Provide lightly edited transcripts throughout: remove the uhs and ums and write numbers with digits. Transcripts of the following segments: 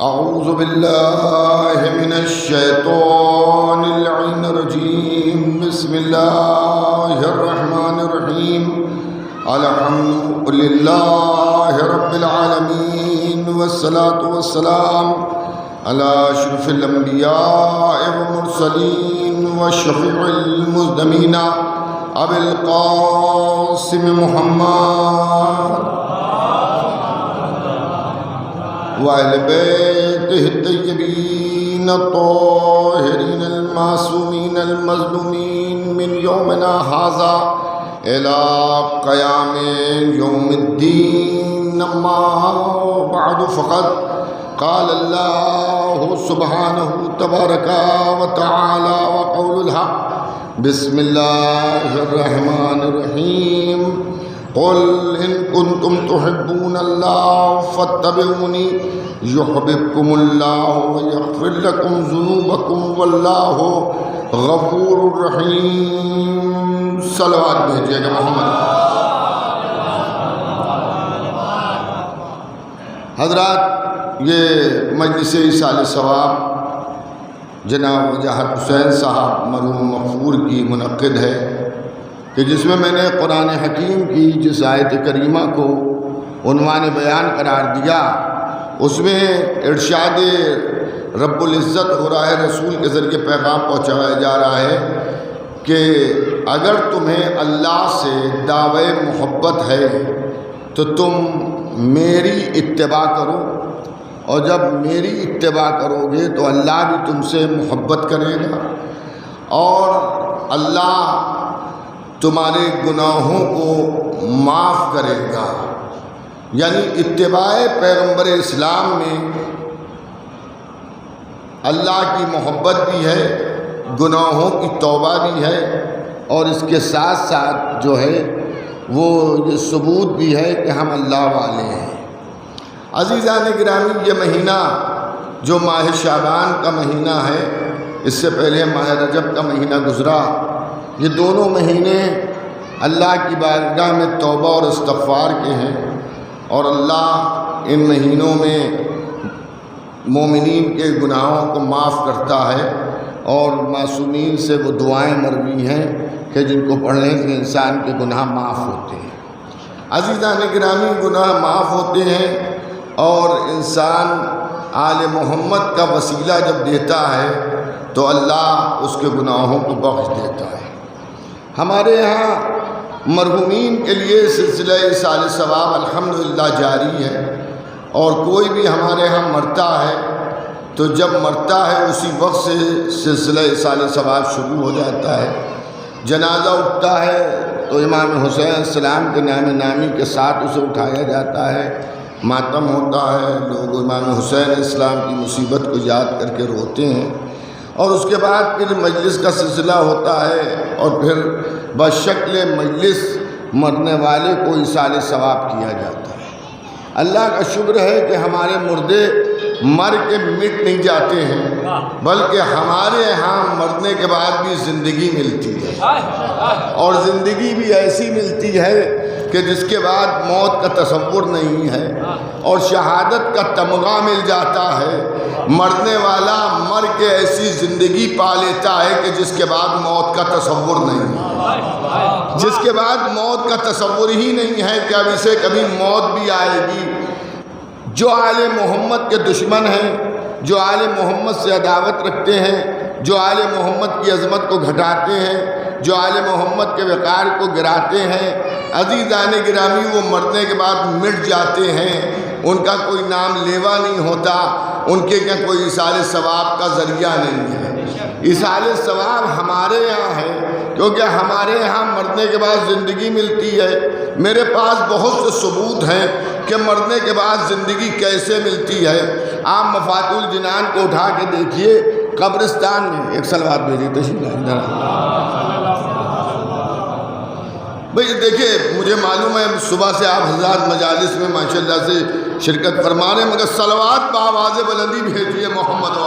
اعوذ باللہ من الشیطان اللعین الرجیم بسم اللہ الرحمن الرحیم الحمد للہ رب العالمین والصلاة والسلام علی اشرف الانبیاء والمرسلین والشفیع المذنبین ابی القاسم محمد وَأَهْلِ بَيْتِهِ الطَّيِّبِينَ الطَّاهِرِينَ الْمَعْصُومِينَ الْمَظْلُومِينَ مِنْ يَوْمِنَا هَذَا إِلَى قِيَامِ يَوْمِ الدِّينِ أَمَّا بَعْدُ فَقَدْ قَالَ اللَّهُ سُبْحَانَهُ تَبَارَكَ وَتَعَالَى وَقَوْلُ الْحَقِّ بسم الله الرحمن الرحيم قل إن كنتم تحبون الله فاتبعوني يحببكم الله ويغفر لكم ذنوبكم والله غفور رحيم صلوات بھیجیے گا محمد. حضرات، یہ مجلس ایصال ثواب جناب وجاہت حسین صاحب مرحوم مغفور کی منعقد ہے کہ جس میں نے قرآن حکیم کی جس آیت کریمہ کو عنوان بیان قرار دیا، اس میں ارشاد رب العزت ہو رہا ہے، رسول کے ذریعے پیغام پہنچایا جا رہا ہے کہ اگر تمہیں اللہ سے دعوی محبت ہے تو تم میری اتباع کرو، اور جب میری اتباع کرو گے تو اللہ بھی تم سے محبت کرے گا اور اللہ تمہارے گناہوں کو معاف کرے گا. یعنی اتباع پیغمبر اسلام میں اللہ کی محبت بھی ہے، گناہوں کی توبہ بھی ہے، اور اس کے ساتھ ساتھ جو ہے وہ یہ ثبوت بھی ہے کہ ہم اللہ والے ہیں. عزیزان گرامی، یہ مہینہ جو ماہ شعبان کا مہینہ ہے، اس سے پہلے ماہ رجب کا مہینہ گزرا، یہ دونوں مہینے اللہ کی بارگاہ میں توبہ اور استغفار کے ہیں، اور اللہ ان مہینوں میں مومنین کے گناہوں کو معاف کرتا ہے، اور معصومین سے وہ دعائیں مروی ہیں کہ جن کو پڑھنے سے انسان کے گناہ معاف ہوتے ہیں. عزیزان گرامی، گناہ معاف ہوتے ہیں اور انسان آل محمد کا وسیلہ جب دیتا ہے تو اللہ اس کے گناہوں کو بخش دیتا ہے. ہمارے یہاں مرحومین کے لیے سلسلہ ایصال ثواب الحمدللہ جاری ہے، اور کوئی بھی ہمارے یہاں مرتا ہے تو جب مرتا ہے اسی وقت سے سلسلہ ایصال ثواب شروع ہو جاتا ہے. جنازہ اٹھتا ہے تو امام حسین السلام کے نام نامی کے ساتھ اسے اٹھایا جاتا ہے، ماتم ہوتا ہے، لوگ امام حسین السلام کی مصیبت کو یاد کر کے روتے ہیں، اور اس کے بعد پھر مجلس کا سلسلہ ہوتا ہے، اور پھر بشکل مجلس مرنے والے کو ایصال ثواب کیا جاتا ہے. اللہ کا شکر ہے کہ ہمارے مردے مر کے مٹ نہیں جاتے ہیں، بلکہ ہمارے ہاں مرنے کے بعد بھی زندگی ملتی ہے، اور زندگی بھی ایسی ملتی ہے کہ جس کے بعد موت کا تصور نہیں ہے، اور شہادت کا تمغہ مل جاتا ہے. مرنے والا مر کے ایسی زندگی پا لیتا ہے کہ جس کے بعد موت کا تصور نہیں ہے، جس کے بعد موت کا تصور ہی نہیں ہے کہ اب اسے کبھی موت بھی آئے گی. جو آل محمد کے دشمن ہیں، جو آل محمد سے عداوت رکھتے ہیں، جو آل محمد کی عظمت کو گھٹاتے ہیں، جو آل محمد کے وقار کو گراتے ہیں، عزیزان گرامی، وہ مرنے کے بعد مٹ جاتے ہیں. ان کا کوئی نام لیوا نہیں ہوتا، ان کے کیا کوئی ایصال ثواب کا ذریعہ نہیں ہے. ایصال ثواب ہمارے یہاں ہے کیونکہ ہمارے یہاں مرنے کے بعد زندگی ملتی ہے. میرے پاس بہت سے ثبوت ہیں کہ مرنے کے بعد زندگی کیسے ملتی ہے. آپ مفاتح الجنان کو اٹھا کے دیکھیے، قبرستان میں ایک صلوات بھیجیے تشریف بھئی. دیکھیے، مجھے معلوم ہے صبح سے آپ حضرات مجالس میں ماشاءاللہ سے شرکت فرما رہے ہیں، مگر صلوات بآواز بلندی بھیجیے محمد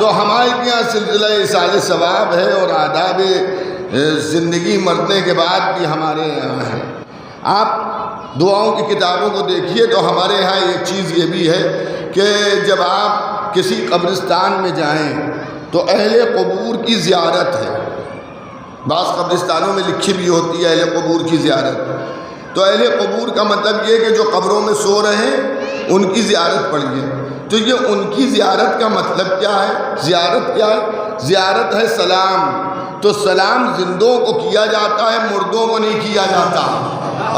تو ہمارے یہاں سلسلہ ایصال ثواب ہے اور آداب زندگی مرنے کے بعد بھی ہمارے یہاں ہے۔ آپ دعاؤں کی کتابوں کو دیکھیے تو ہمارے یہاں ایک چیز یہ بھی ہے کہ جب آپ کسی قبرستان میں جائیں تو اہل قبور کی زیارت ہے۔ بعض قبرستانوں میں لکھی بھی ہوتی ہے اہل قبور کی زیارت۔ تو اہل قبور کا مطلب یہ کہ جو قبروں میں سو رہے ہیں ان کی زیارت پڑھیے۔ تو یہ ان کی زیارت کا مطلب کیا ہے؟ زیارت کیا ہے؟ زیارت ہے سلام۔ تو سلام زندوں کو کیا جاتا ہے، مردوں کو نہیں کیا جاتا۔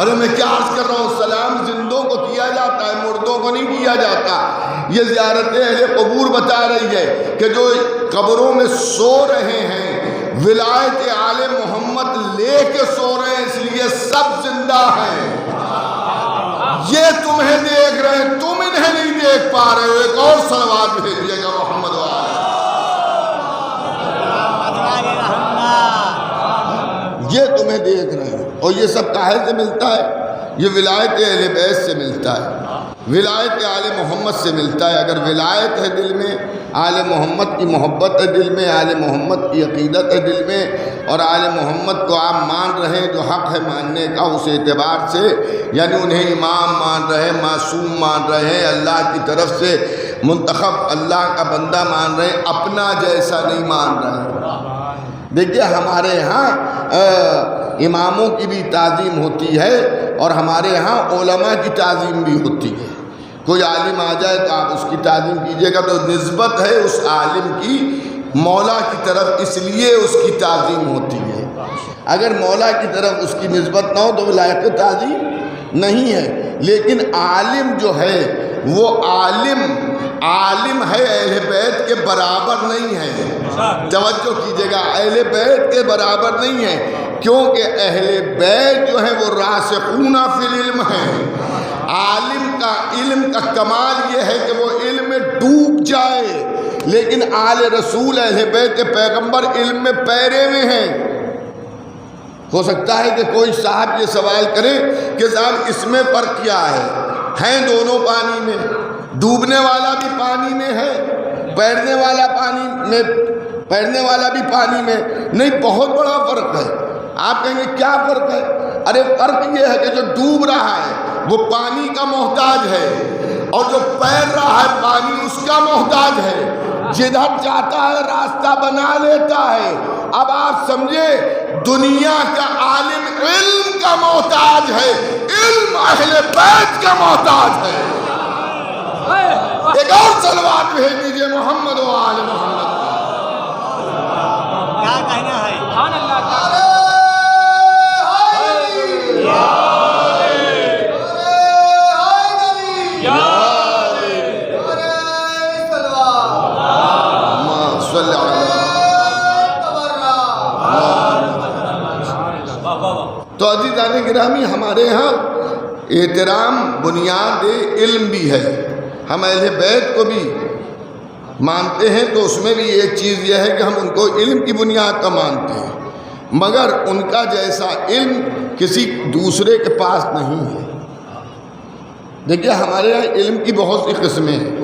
ارے میں کیا عرض کر رہا ہوں، سلام زندوں کو کیا جاتا ہے، مردوں کو نہیں کیا جاتا۔ یہ زیارت اہل قبور بتا رہی ہے کہ جو قبروں میں سو رہے ہیں ولایت آل محمد لے کے سو رہے ہیں، اس لیے سب زندہ ہیں۔ یہ تمہیں دیکھ رہے ہیں، تم انہیں نہیں دیکھ پا رہے ہو۔ ایک اور صلوات بھیجیے گا محمد والے۔ یہ تمہیں دیکھ رہے ہیں، اور یہ سب کاہے سے ملتا ہے؟ یہ ولایت اہل بیت سے ملتا ہے، ولایت آل محمد سے ملتا ہے۔ اگر ولایت ہے دل میں، آل محمد کی محبت ہے دل میں، آل محمد کی عقیدت ہے دل میں، اور آل محمد کو آپ مان رہے ہیں جو حق ہے ماننے کا اس اعتبار سے، یعنی انہیں امام مان رہے ہیں، معصوم مان رہے ہیں، اللہ کی طرف سے منتخب اللہ کا بندہ مان رہے ہیں، اپنا جیسا نہیں مان رہے ہیں۔ دیکھیے ہمارے ہاں اماموں کی بھی تعظیم ہوتی ہے اور ہمارے ہاں علماء کی تعظیم بھی ہوتی ہے۔ کوئی عالم آ جائے تو آپ اس کی تعظیم کیجیے گا تو نسبت ہے اس عالم کی مولا کی طرف، اس لیے اس کی تعظیم ہوتی ہے۔ اگر مولا کی طرف اس کی نسبت نہ ہو تو وہ لائق تعظیم نہیں ہے۔ لیکن عالم جو ہے وہ عالم ہے، اہل بیت کے برابر نہیں ہے۔ توجہ کیجیے گا، اہل بیت کے برابر نہیں ہے، کیونکہ اہل بیت جو ہے وہ راسخون فی العلم ہیں۔ عالم کا علم کا کمال یہ ہے کہ وہ علم میں ڈوب جائے، لیکن آل رسول اہل بیت کے پیغمبر علم میں پیرے ہوئے ہیں۔ ہو سکتا ہے کہ کوئی صاحب یہ سوال کرے کہ صاحب اس میں فرق کیا ہے؟ ہیں دونوں پانی میں، ڈوبنے والا بھی پانی میں ہے، پیرنے والا بھی پانی میں، نہیں بہت بڑا فرق ہے۔ آپ کہیں گے کیا فرق ہے؟ ارے فرق یہ ہے کہ جو ڈوب رہا ہے وہ پانی کا محتاج ہے، اور جو پیر رہا ہے پانی اس کا محتاج ہے۔ جدھر جاتا ہے راستہ بنا لیتا ہے۔ اب آپ سمجھے، دنیا کا عالم علم کا محتاج ہے، علم اہل بیت کا محتاج ہے۔ ایک اور صلوات بھیج دیجئے محمد و آل محمد۔ کیا کہنا ہے؟ سبحان اللہ۔ تو عزیزان گرامی، ہمارے ہاں احترام بنیاد علم بھی ہے۔ ہم اہل بیت کو بھی مانتے ہیں تو اس میں بھی ایک چیز یہ ہے کہ ہم ان کو علم کی بنیاد کا مانتے ہیں، مگر ان کا جیسا علم کسی دوسرے کے پاس نہیں ہے۔ دیکھیے ہمارے یہاں علم کی بہت سی قسمیں ہیں۔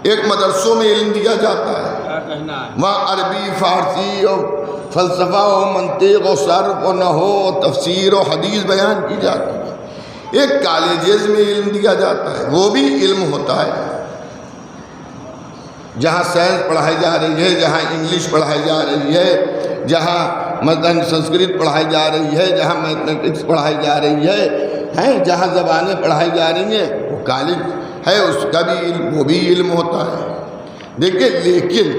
ایک مدرسوں میں علم دیا جاتا ہے، وہاں عربی، فارسی اور فلسفہ و منطق و صرف و نحو و تفسیر و حدیث بیان کی جاتی ہے۔ ایک کالجز میں علم دیا جاتا ہے، وہ بھی علم ہوتا ہے، جہاں سائنس پڑھائی جا رہی ہے، جہاں انگلش پڑھائی جا رہی ہے، جہاں مثلاً سنسکرت پڑھائی جا رہی ہے، جہاں میتھمیٹکس پڑھائی جا رہی ہے، جہاں زبانیں پڑھائی جا رہی ہیں، وہ کالج ہے، اس کا بھی علم، وہ بھی علم ہوتا ہے۔ دیکھیں لیکن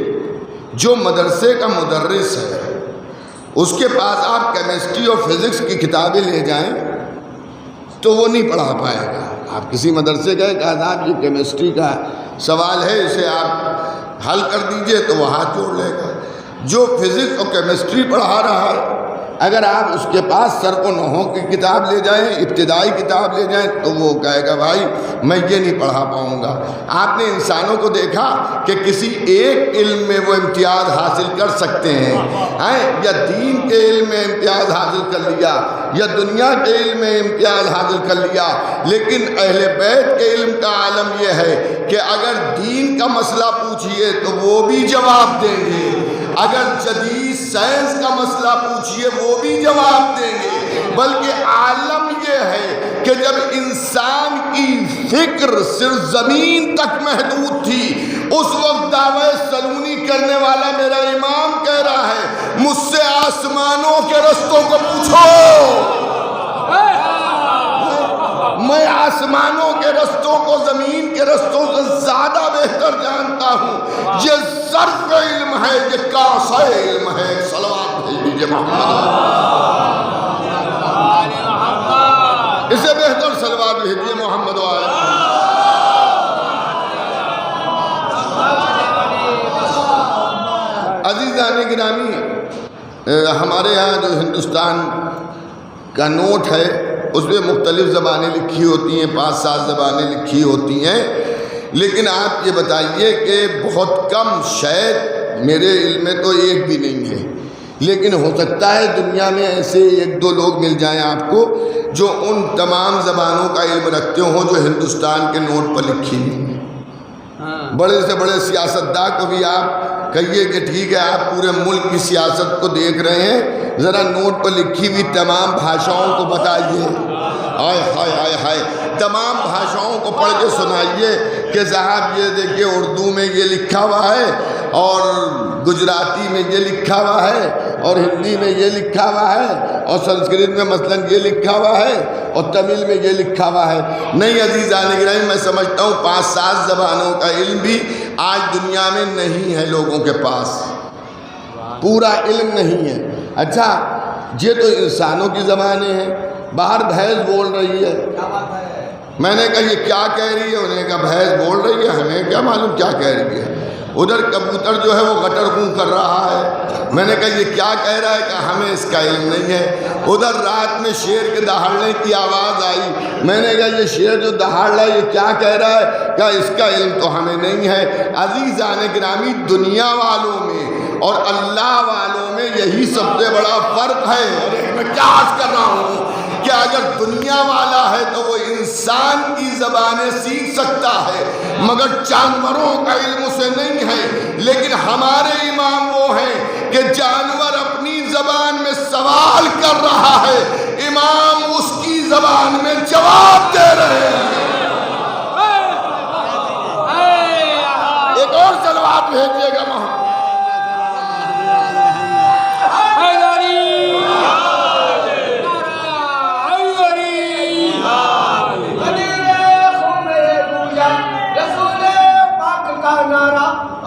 جو مدرسے کا مدرس ہے اس کے پاس آپ کیمسٹری اور فزکس کی کتابیں لے جائیں تو وہ نہیں پڑھا پائے گا۔ آپ کسی مدرسے گئے کہ صاحب یہ کیمسٹری کا سوال ہے، اسے آپ حل کر دیجئے تو وہ ہاتھ جوڑ لے گا۔ جو فزکس اور کیمسٹری پڑھا رہا ہے، اگر آپ اس کے پاس صرف و نحو کی کتاب لے جائیں، ابتدائی کتاب لے جائیں، تو وہ کہے گا بھائی میں یہ نہیں پڑھا پاؤں گا۔ آپ نے انسانوں کو دیکھا کہ کسی ایک علم میں وہ امتیاز حاصل کر سکتے ہیں، یا دین کے علم میں امتیاز حاصل کر لیا، یا دنیا کے علم میں امتیاز حاصل کر لیا، لیکن اہل بیت کے علم کا عالم یہ ہے کہ اگر دین کا مسئلہ پوچھا پوچھئے تو وہ بھی جواب دیں گے، اگر جدید سائنس کا مسئلہ پوچھئے وہ بھی جواب دیں گے۔ بلکہ عالم یہ ہے کہ جب انسان کی فکر صرف زمین تک محدود تھی، اس وقت دعوی سلونی کرنے والا میرا امام کہہ رہا ہے مجھ سے آسمانوں کے رستوں کو پوچھو، میں آسمانوں کے رستوں کو زمین کے رستوں سے زیادہ بہتر جانتا ہوں۔ یہ ظرف علم ہے، یہ کاسہ علم ہے۔ صلوات بھیج دیجئے محمد، اسے بہتر صلوات بھیجئے محمد وآلہ۔ عزیزان گرامی، ہمارے ہاں جو ہندوستان کا نوٹ ہے اس میں مختلف زبانیں لکھی ہوتی ہیں، 5-7 زبانیں لکھی ہوتی ہیں، لیکن آپ یہ بتائیے کہ بہت کم، شاید میرے علم میں تو ایک بھی نہیں ہے، لیکن ہو سکتا ہے دنیا میں ایسے 1-2 لوگ مل جائیں آپ کو جو ان تمام زبانوں کا علم رکھتے ہوں جو ہندوستان کے نوٹ پر لکھی ہوئی ہیں۔ بڑے سے بڑے سیاستداں کو بھی آپ کہیے کہ ٹھیک ہے آپ پورے ملک کی سیاست کو دیکھ رہے ہیں، ذرا نوٹ پر لکھی ہوئی تمام بھاشاؤں کو بتائیے، ہائے ہائے ہائے ہائے، تمام بھاشاؤں کو پڑھ کے سنائیے کہ صاحب یہ دیکھیے اردو میں یہ لکھا ہوا ہے، اور گجراتی میں یہ لکھا ہوا ہے، اور ہندی میں یہ لکھا ہوا ہے، اور سنسکرت میں مثلاً یہ لکھا ہوا ہے، اور تمل میں یہ لکھا ہوا ہے۔ نہیں عزیزان گرامی، میں سمجھتا ہوں 5-7 زبانوں کا علم بھی آج دنیا میں نہیں ہے لوگوں کے پاس، پورا علم نہیں ہے۔ اچھا یہ تو انسانوں کی زبانیں ہیں، باہر بھینس بول رہی ہے، میں نے کہا یہ کیا کہہ رہی ہے؟ انہوں نے کہا بھینس بول رہی ہے، ہمیں کیا معلوم کیا کہہ رہی ہے۔ ادھر کبوتر جو ہے وہ گٹر گوں کر رہا ہے، میں نے کہا یہ کیا کہہ رہا ہے؟ کہ ہمیں اس کا علم نہیں ہے۔ ادھر رات میں شیر کے دہاڑنے کی آواز آئی، میں نے کہا یہ شیر جو دہاڑ رہا ہے یہ کیا کہہ رہا ہے؟ کہ اس کا علم تو ہمیں نہیں ہے۔ عزیزان گرامی، دنیا والوں میں اور اللہ والوں میں یہی سب سے بڑا فرق ہے۔ اور میں کیا عرض کر رہا ہوں کہ اگر دنیا والا ہے تو وہ انسان کی زبانیں سیکھ سکتا ہے، مگر جانوروں کا علم اسے نہیں ہے۔ لیکن ہمارے امام وہ ہیں کہ جانور اپنی زبان میں سوال کر رہا ہے، امام اس کی زبان میں جواب دے رہے ہیں۔ ایک اور صلوات بھیجیے گا محمد۔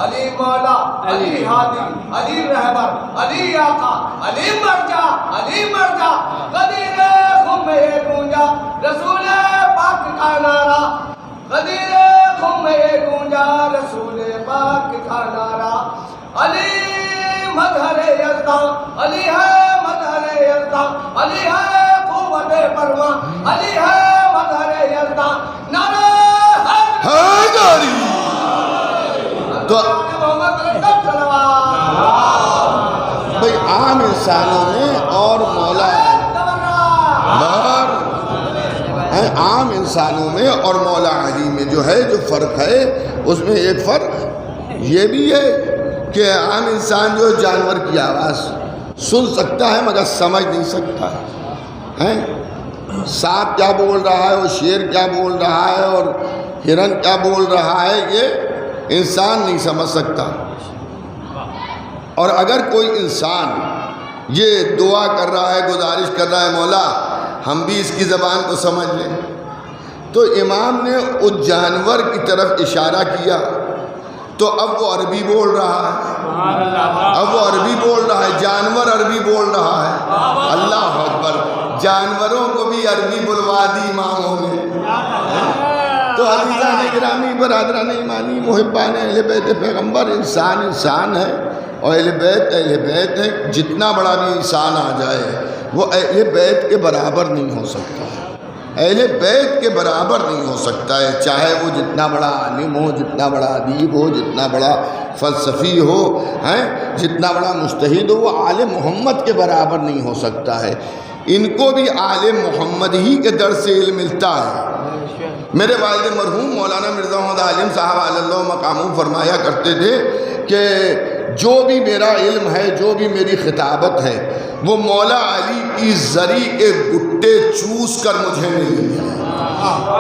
علی مولا، علی ہادی، علی رہبر، علی آقا، علی مرجع، علی مرجع، غدیر خم میں گونجا رسول پاک کا نعرہ، غدیر خم میں گونجا رسول پاک کا نعرہ، علی مظہر یزداں، علی ہے مظہر یزداں، علی ہے قوت پرواں، علی ہے مظہر یزداں، نعرہ حیدری۔ تو بھئی عام انسانوں میں اور مولا عام انسانوں میں اور مولا علی میں جو ہے جو فرق ہے، اس میں ایک فرق یہ بھی ہے کہ عام انسان جو جانور کی آواز سن سکتا ہے مگر سمجھ نہیں سکتا ہے۔ سانپ کیا بول رہا ہے، اور شیر کیا بول رہا ہے، اور ہرن کیا بول رہا ہے، یہ انسان نہیں سمجھ سکتا۔ اور اگر کوئی انسان یہ دعا کر رہا ہے، گزارش کر رہا ہے مولا ہم بھی اس کی زبان کو سمجھ لیں، تو امام نے اس جانور کی طرف اشارہ کیا تو اب وہ عربی بول رہا ہے، اب وہ عربی بول رہا ہے، جانور عربی بول رہا ہے۔ اللہ اکبر، جانوروں کو بھی عربی بلوا دی اماموں نے۔ تو عزیزان گرامی، برادران ایمانی، محبان اہل بیت پیغمبر، انسان انسان ہے اور اہل بیت ہے۔ جتنا بڑا بھی انسان آ جائے وہ اہل بیت کے برابر نہیں ہو سکتا، اہل بیت کے برابر نہیں ہو سکتا ہے، چاہے وہ جتنا بڑا عالم ہو، جتنا بڑا ادیب ہو، جتنا بڑا فلسفی ہو، جتنا بڑا مجتہد ہو، وہ آل محمد کے برابر نہیں ہو سکتا ہے۔ ان کو بھی آل محمد ہی کے در سے علم ملتا ہے۔ میرے والد مرحوم مولانا مرزا محمد عالم صاحب علی اللہ مقامہ فرمایا کرتے تھے کہ جو بھی میرا علم ہے، جو بھی میری خطابت ہے، وہ مولا علی کی زری کے گٹے چوس کر مجھے ملی ہے۔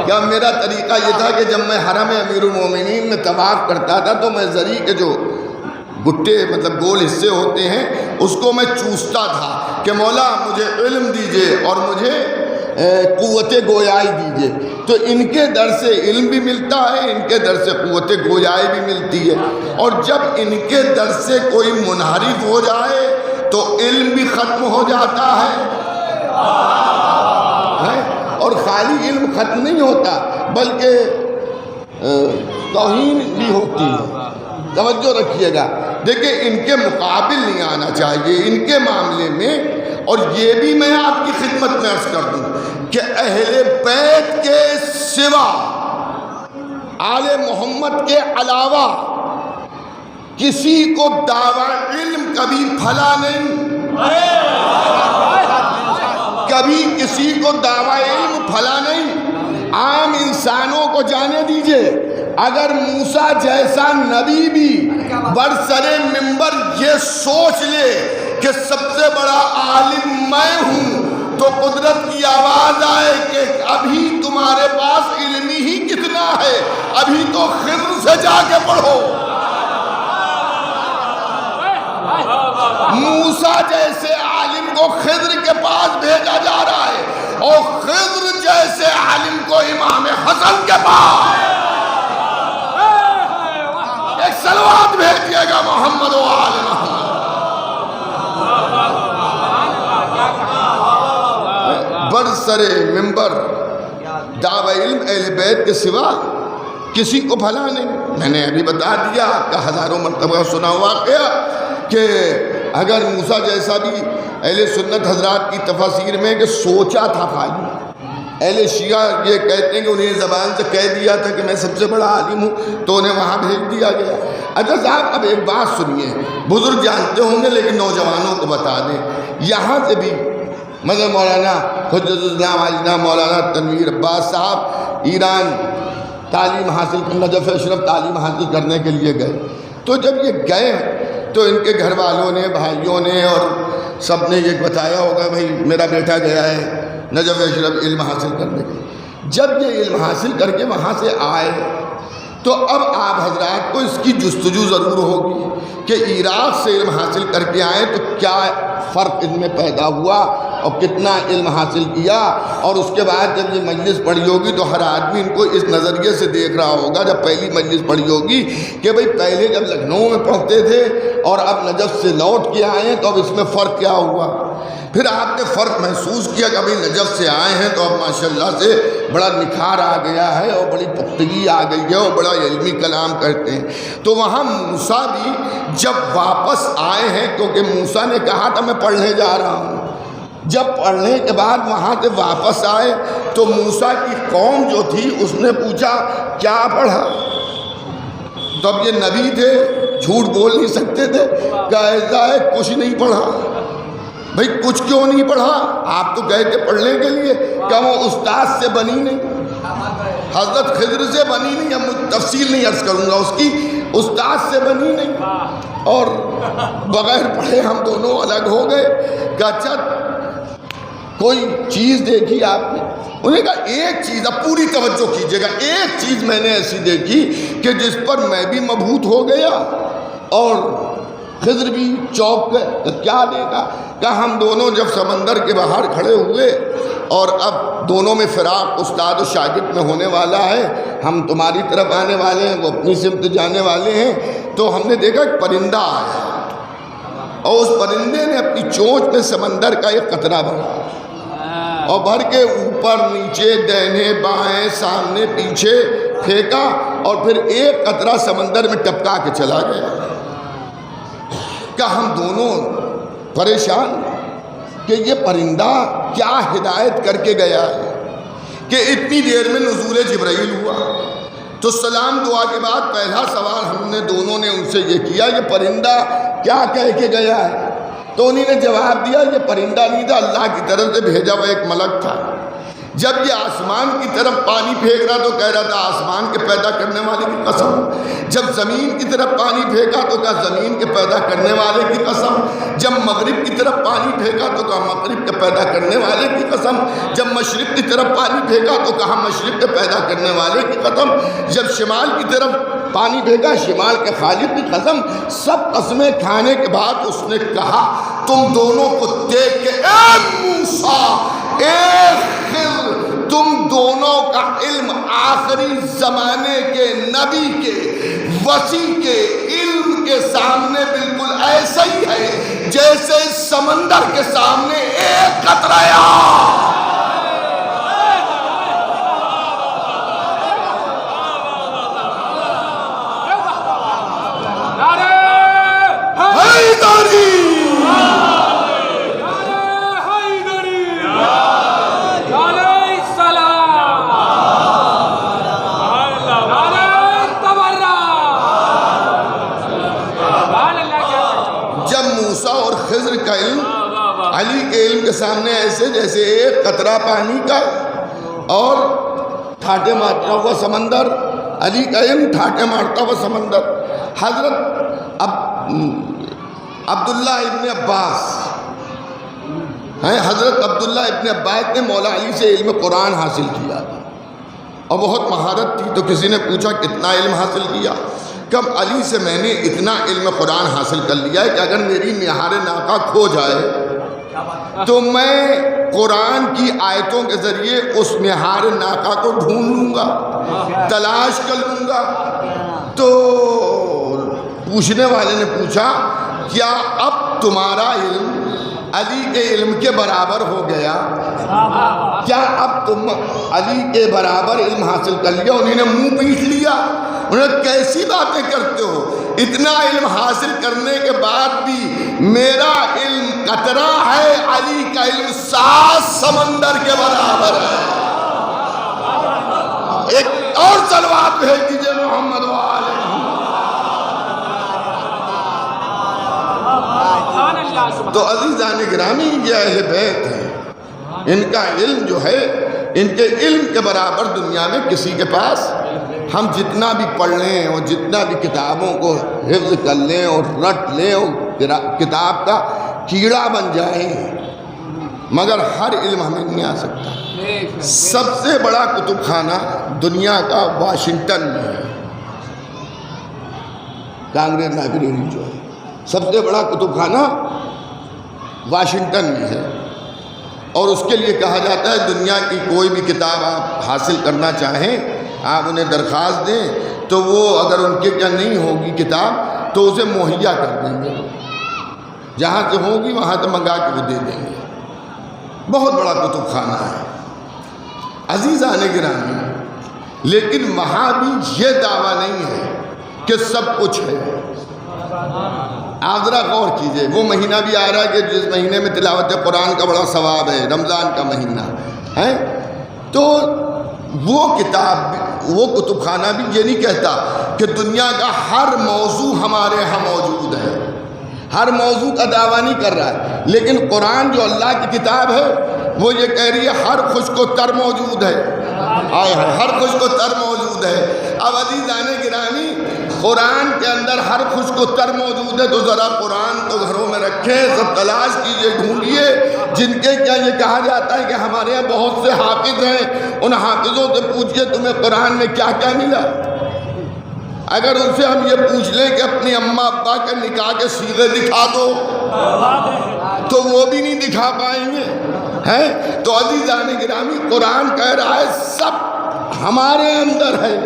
کیا میرا طریقہ یہ تھا کہ جب میں حرم امیر المومنین میں طواف کرتا تھا تو میں زری کے جو گٹے مطلب گول حصے ہوتے ہیں اس کو میں چوستا تھا کہ مولا مجھے علم دیجئے اور مجھے قوت گویائی دیجئے۔ تو ان کے در سے علم بھی ملتا ہے، ان کے در سے قوت گویائی بھی ملتی ہے، اور جب ان کے در سے کوئی منحرف ہو جائے تو علم بھی ختم ہو جاتا ہے، اور خالی علم ختم نہیں ہوتا بلکہ توہین بھی ہوتی ہے۔ توجہ رکھیے گا، دیکھیں ان کے مقابل نہیں آنا چاہیے ان کے معاملے میں۔ اور یہ بھی میں آپ کی خدمت میں عرض کر دوں کہ اہل بیت کے سوا، آل محمد کے علاوہ کسی کو دعویٰ علم کبھی پھلا نہیں، کبھی کسی کو دعویٰ علم پھلا نہیں۔ عام انسانوں کو جانے دیجئے، اگر موسیٰ جیسا نبی بھی برسر منبر یہ سوچ لے کہ سب سے بڑا عالم میں ہوں، تو قدرت کی آواز آئے کہ ابھی تمہارے پاس علم ہی کتنا ہے، ابھی تو خضر سے جا کے پڑھو۔ موسیٰ جیسے عالم کو خضر کے پاس بھیجا جا رہا ہے، اور خضر جیسے عالم کو امام حسن کے پاس۔ ایک صلوات بھیجیے گا محمد و آل محمد۔ برسر منبر دعوی علم اہل بیت کے سوا کسی کو بھلا نہیں۔ میں نے ابھی بتا دیا، آپ کا ہزاروں مرتبہ سنا واقعہ کہ اگر موسیٰ جیسا بھی اہل سنت حضرات کی تفاسیر میں کہ سوچا تھا خالی، اہل شیعہ یہ کہتے ہیں کہ انہیں زبان سے کہہ دیا تھا کہ میں سب سے بڑا عالم ہوں تو انہیں وہاں بھیج دیا گیا۔ اچھا صاحب اب ایک بات سنیے، بزرگ جانتے ہوں گے لیکن نوجوانوں کو بتا دیں، یہاں سے بھی مگر مولانا حجت الاسلام علینا مولانا تنویر عباس صاحب ایران تعلیم حاصل کرنا، نجف اشرف تعلیم حاصل کرنے کے لیے گئے۔ تو جب یہ گئے تو ان کے گھر والوں نے، بھائیوں نے اور سب نے یہ بتایا ہوگا بھائی میرا بیٹا گیا ہے نجف اشرف علم حاصل کرنے کے لیے۔ جب یہ علم حاصل کر کے وہاں سے آئے تو اب آپ حضرات کو اس کی جستجو ضرور ہوگی کہ عراق سے علم حاصل کر کے آئے تو کیا فرق ان میں پیدا ہوا اور کتنا علم حاصل کیا، اور اس کے بعد جب یہ مجلس پڑھی ہوگی تو ہر آدمی ان کو اس نظریے سے دیکھ رہا ہوگا جب پہلی مجلس پڑھی ہوگی کہ بھئی پہلے جب لکھنؤ میں پڑھتے تھے اور اب نجف سے لوٹ کے آئے ہیں تو اب اس میں فرق کیا ہوا۔ پھر آپ نے فرق محسوس کیا کہ ابھی نجف سے آئے ہیں تو اب ماشاءاللہ سے بڑا نکھار آ گیا ہے اور بڑی پختگی آ گئی ہے اور بڑا علمی کلام کرتے ہیں۔ تو وہاں موسیٰ بھی جب واپس آئے ہیں، کیونکہ موسیٰ نے کہا تھا میں پڑھنے جا رہا ہوں، جب پڑھنے کے بعد وہاں سے واپس آئے تو موسیٰ کی قوم جو تھی اس نے پوچھا کیا پڑھا؟ تو اب یہ نبی تھے، جھوٹ بول نہیں سکتے تھے، کہا ایسا ہے کچھ نہیں پڑھا۔ بھئی کچھ کیوں نہیں پڑھا؟ آپ تو گئے تھے پڑھنے کے لیے، کیا وہ استاد سے بنی نہیں، حضرت خضر سے بنی نہیں؟ اب تفصیل نہیں عرض کروں گا اس کی، استاد سے بنی نہیں، اور بغیر پڑھے ہم دونوں الگ ہو گئے۔ کہ اچھا کوئی چیز دیکھی آپ نے؟ انہیں کہا ایک چیز، اب پوری توجہ کیجئے گا، ایک چیز میں نے ایسی دیکھی کہ جس پر میں بھی مبہوت ہو گیا اور خضر بھی چوک گئے۔ تو کیا دیکھا؟ کہ ہم دونوں جب سمندر کے باہر کھڑے ہوئے اور اب دونوں میں فراق استاد و شاگرد میں ہونے والا ہے، ہم تمہاری طرف آنے والے ہیں، وہ اپنی سمت جانے والے ہیں، تو ہم نے دیکھا ایک پرندہ آیا اور اس پرندے نے اپنی چونچ میں سمندر کا ایک قطرہ بھرا اور بھر کے اوپر نیچے دہنے بائیں سامنے پیچھے پھینکا اور پھر ایک قطرہ سمندر میں ٹپکا کے چلا گیا۔ کہ ہم دونوں پریشان کہ یہ پرندہ کیا ہدایت کر کے گیا ہے کہ اتنی دیر میں نزول جبرائیل ہوا۔ تو سلام دعا کے بعد پہلا سوال ہم نے دونوں نے ان سے یہ کیا یہ پرندہ کیا کہہ کے گیا ہے؟ تو انہی نے جواب دیا یہ پرندہ نہیں تھا، اللہ کی طرف سے بھیجا ہوا ایک ملک تھا۔ جب یہ آسمان کی طرف پانی پھینک رہا تو کہہ رہا تھا آسمان کے پیدا کرنے والے کی قسم، جب زمین کی طرف پانی پھینکا تو کہا زمین کے پیدا کرنے والے کی قسم، جب مغرب کی طرف پانی پھینکا تو کہا مغرب کے پیدا کرنے والے کی قسم، جب مشرق کی طرف پانی پھینکا تو کہا مشرق کے پیدا کرنے والے کی قسم، جب شمال کی طرف پانی پھینکا شمال کے خالق کی قسم۔ سب قسمیں کھانے کے بعد اس نے کہا تم دونوں کو دیکھ کے اے موسیٰ اے خضر، تم دونوں کا علم آخری زمانے کے نبی کے وسیع کے علم کے سامنے بالکل ایسا ہی ہے جیسے سمندر کے سامنے ایک قطرہ آب۔ علی کے علم کے سامنے ایسے جیسے ایک قطرہ پانی کا اور ٹھاٹے مارتا ہوا سمندر، علی کا علم ٹھاٹے مارتا ہوا سمندر۔ حضرت عبداللہ ابن عباس حضرت عبداللہ ابن عباس نے مولا علی سے علم قرآن حاصل کیا تھا اور بہت مہارت تھی، تو کسی نے پوچھا کتنا علم حاصل کیا؟ کب علی سے میں نے اتنا علم قرآن حاصل کر لیا ہے کہ اگر میری نہار ناقہ کھو جائے تو میں قرآن کی آیتوں کے ذریعے اس نہار ناقہ کو ڈھونڈ لوں گا، تلاش کر لوں گا۔ تو پوچھنے والے نے پوچھا کیا اب تمہارا علم علی کے علم کے برابر ہو گیا؟ کیا اب تم علی کے برابر علم حاصل کر لیا؟ انہوں نے منہ پیٹ لیا، انہوں نے کیسی باتیں کرتے ہو، اتنا علم حاصل کرنے کے بعد بھی میرا علم قطرہ ہے، علی کا علم 7 سمندر کے برابر ہے۔ ایک اور صلوات بھیج دیجئے محمد وآلہ محمد۔ تو عزیزان گرامی یہ اہل بیت ہیں، ان کا علم جو ہے ان کے علم کے برابر دنیا میں کسی کے پاس، ہم جتنا بھی پڑھ لیں اور جتنا بھی کتابوں کو حفظ کر لیں اور رٹ لیں اور کتاب کا کیڑا بن جائیں، مگر ہر علم ہمیں نہیں آ سکتا۔ سب سے بڑا کتب خانہ دنیا کا واشنگٹن میں ہے، کانگریس لائبریری جو ہے سب سے بڑا کتب خانہ واشنگٹن میں ہے، اور اس کے لیے کہا جاتا ہے دنیا کی کوئی بھی کتاب آپ حاصل کرنا چاہیں، آپ انہیں درخواست دیں تو وہ اگر ان کے کیا نہیں ہوگی کتاب تو اسے مہیا کر دیں گے، جہاں سے ہوگی وہاں سے منگا کے وہ دے دیں گے۔ بہت بڑا کتب خانہ ہے عزیزان گرامی، لیکن وہاں بھی یہ دعویٰ نہیں ہے کہ سب کچھ ہے۔ آپ ذرا غور کیجئے، وہ مہینہ بھی آ رہا ہے کہ جس مہینے میں تلاوت قرآن کا بڑا ثواب ہے، رمضان کا مہینہ ہے، تو وہ کتاب وہ کتب خانہ بھی یہ نہیں کہتا کہ دنیا کا ہر موضوع ہمارے ہاں موجود ہے، ہر موضوع کا دعویٰ نہیں کر رہا ہے، لیکن قرآن جو اللہ کی کتاب ہے وہ یہ کہہ رہی ہے ہر خشک و تر موجود ہے، ہر خشک و تر موجود ہے۔ اب عزیزان گرامی قرآن کے اندر ہر خشک و تر موجود ہے، تو ذرا قرآن کو گھروں میں رکھیں، سب تلاش کیجئے، ڈھونڈیے، جن کے کیا یہ کہا جاتا ہے کہ ہمارے یہاں بہت سے حافظ ہیں، ان حافظوں سے پوچھئے تمہیں قرآن میں کیا کیا ملا۔ اگر ان سے ہم یہ پوچھ لیں کہ اپنی اماں ابا کے نکاح کے صیغے دکھا دو تو وہ بھی نہیں دکھا پائیں گے، ہیں؟ تو عزیزان گرامی قرآن کہہ رہا ہے سب ہمارے اندر ہے،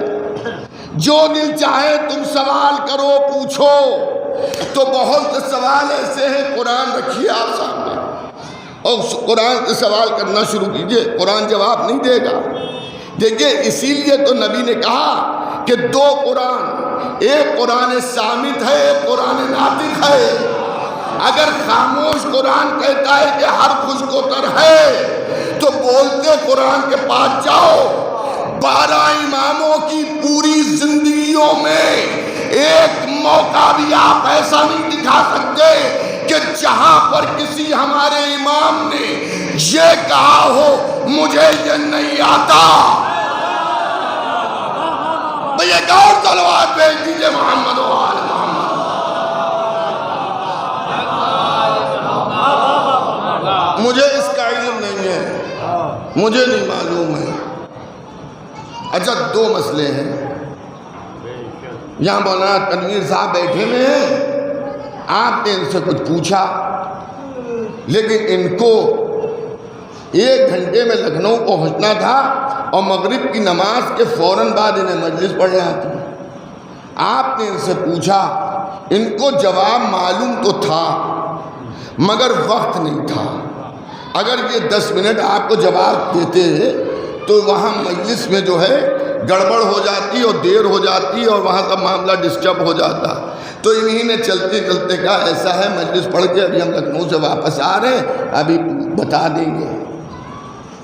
جو دل چاہے تم سوال کرو پوچھو۔ تو بہت سے سوال ایسے ہیں، قرآن رکھیے آپ سامنے اور قرآن سے سوال کرنا شروع کیجئے، قرآن جواب نہیں دے گا۔ دیکھیے اسی لیے تو نبی نے کہا کہ 2 قرآن، ایک قرآن صامت ہے، ایک قرآن ناطق ہے۔ اگر خاموش قرآن کہتا ہے کہ ہر خشک و تر ہے تو بولتے قرآن کے پاس جاؤ۔ 12 اماموں کی پوری زندگیوں میں ایک موقع بھی آپ ایسا نہیں دکھا سکتے کہ جہاں پر کسی ہمارے امام نے یہ کہا ہو مجھے یہ نہیں آتا، بھئی ایک اور تلوار بھیج دیجئے محمد و آل محمد۔ مجھے اس کا علم نہیں ہے، مجھے نہیں معلوم ہے۔ اچھا دو مسئلے ہیں، یہاں مولانا تنویر صاحب بیٹھے ہوئے ہیں، آپ نے ان سے کچھ پوچھا، لیکن ان کو 1 گھنٹے میں لکھنؤ پہنچنا تھا اور مغرب کی نماز کے فوراً بعد انہیں مجلس پڑھنا تھی۔ آپ نے ان سے پوچھا، ان کو جواب معلوم تو تھا مگر وقت نہیں تھا۔ اگر یہ 10 منٹ آپ کو جواب دیتے تو وہاں مجلس میں جو ہے گڑبڑ ہو جاتی اور دیر ہو جاتی اور وہاں کا معاملہ ڈسٹرب ہو جاتا۔ تو انہی نے چلتے چلتے کہا ایسا ہے مجلس پڑھ کے ابھی ہم لکھنؤ سے واپس آ رہے ہیں، ابھی بتا دیں گے۔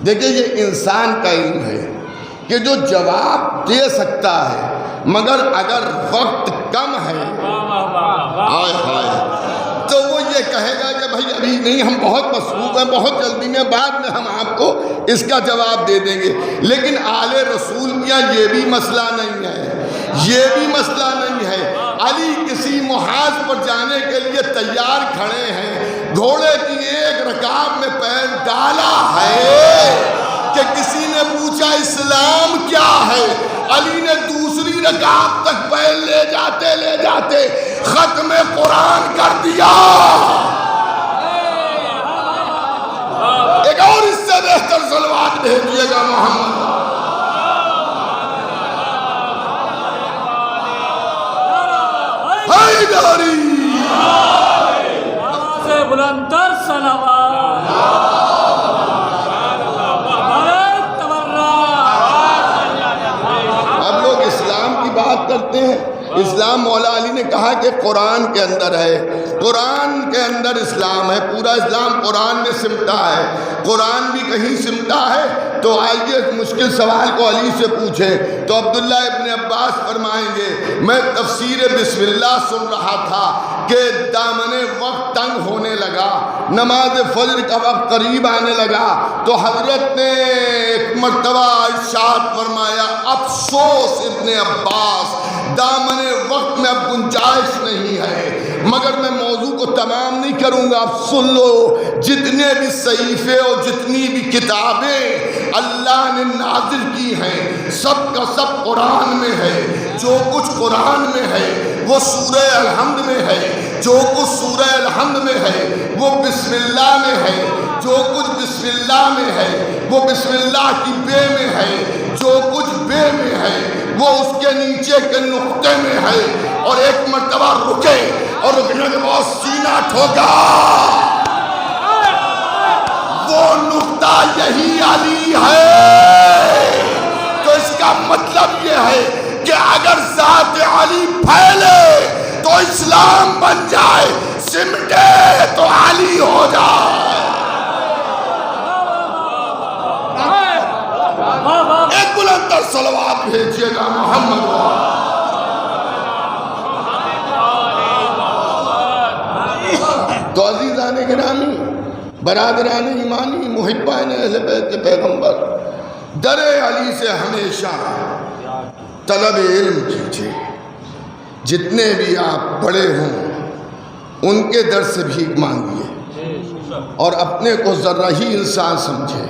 دیکھیں یہ انسان کا علم ہے کہ جو جواب دے سکتا ہے مگر اگر وقت کم ہے آئے ہائے تو وہ یہ کہے گا کہ بھائی ابھی نہیں، ہم بہت مصروف ہیں، بہت جلدی میں، بعد میں ہم آپ کو اس کا جواب دے دیں گے۔ لیکن آل رسول میاں یہ بھی مسئلہ نہیں ہے، یہ بھی مسئلہ نہیں ہے۔ علی کسی محاذ پر جانے کے لیے تیار کھڑے ہیں، گھوڑے کی 1 رکاب میں پیر ڈالا ہے کہ کسی نے پوچھا اسلام کیا ہے، علی نے دوسری رکعت تک پیر لے جاتے ختم قرآن کر دیا۔ ایک اور اس سے بہتر صلوات بھیجیے گا محمد۔ حیدری سے بلندر صلوات، اب لوگ اسلام کی بات کرتے ہیں، اسلام مولا علی نے کہا کہ قرآن کے اندر ہے، قرآن کے اندر اسلام ہے، پورا اسلام قرآن میں سمٹا ہے، قرآن بھی کہیں سمٹا ہے۔ تو آئیے مشکل سوال کو علی سے پوچھیں تو عبداللہ ابن عباس فرمائیں گے میں تفسیر بسم اللہ سن رہا تھا کہ دامن وقت تنگ ہونے لگا، نماز فجر کا وقت قریب آنے لگا تو حضرت نے ایک مرتبہ ارشاد فرمایا افسوس ابن عباس، دامن وقت میں اب گنجائش نہیں ہے، مگر میں موضوع کو تمام نہیں کروں گا، اب سن لو، جتنے بھی صحیفے اور جتنی بھی کتابیں اللہ نے نازل کی ہیں سب کا سب قرآن میں ہے۔ جو کچھ قرآن میں ہے وہ سورہ الحمد میں ہے، جو کچھ سورہ الحمد میں ہے وہ بسم اللہ میں ہے، جو کچھ بسم اللہ میں ہے وہ بسم اللہ کی بے میں ہے، جو کچھ بے میں ہے وہ اس کے نیچے کے نقطے میں ہے۔ اور ایک مرتبہ رکے اور رکنے کے بعد سینہ ٹھوکا، وہ نقطہ یہی علی ہے۔ تو اس کا مطلب یہ ہے کہ اگر ذات علی پھیلے تو اسلام بن جائے، سمٹے تو علی ہو جائے۔ ایک بلندر صلوات بھیجیے گا محمد۔ تو عزیزان گرامی، برادران ایمانی، محبان اہل بیت پیغمبر، در علی سے ہمیشہ طلب علم کیجئے۔ جتنے بھی آپ بڑے ہوں ان کے در سے بھیک مانگیے اور اپنے کو ذرہ ہی انسان سمجھے،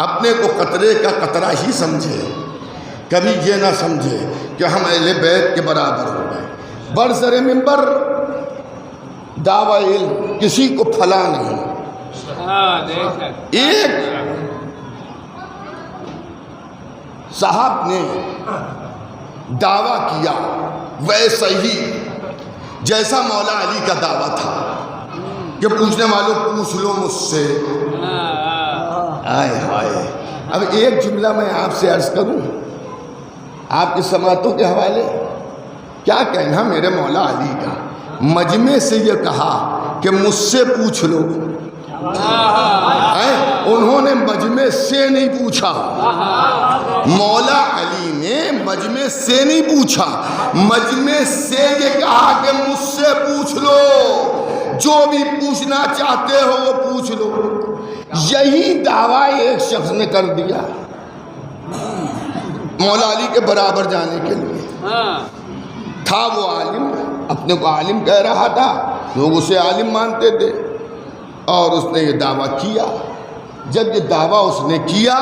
اپنے کو قطرے کا قطرہ ہی سمجھے، کبھی یہ نہ سمجھے کہ ہم اہل بیت کے برابر ہو گئے۔ برسر منبر دعوی علم کسی کو پھلا نہیں۔ ایک صاحب نے دعویٰ کیا ویسا ہی جیسا مولا علی کا دعویٰ تھا کہ پوچھنے والوں پوچھ لو مجھ سے۔ آئے ہائے، اب ایک جملہ میں آپ سے عرض کروں آپ کی سماعتوں کے حوالے، کیا کہنا میرے مولا علی کا، مجمع سے یہ کہا کہ مجھ سے پوچھ لو، انہوں نے مجمع سے نہیں پوچھا، مولا علی نے مجمع سے نہیں پوچھا، مجمع سے یہ کہا کہ مجھ سے پوچھ لو، جو بھی پوچھنا چاہتے ہو وہ پوچھ لو۔ یہی دعویٰ ایک شخص نے کر دیا مولا علی کے برابر جانے کے لیے. تھا وہ عالم، اپنے کو عالم کہہ رہا تھا، لوگ اسے عالم مانتے تھے، اور اس نے یہ دعویٰ کیا. جب یہ دعویٰ اس نے کیا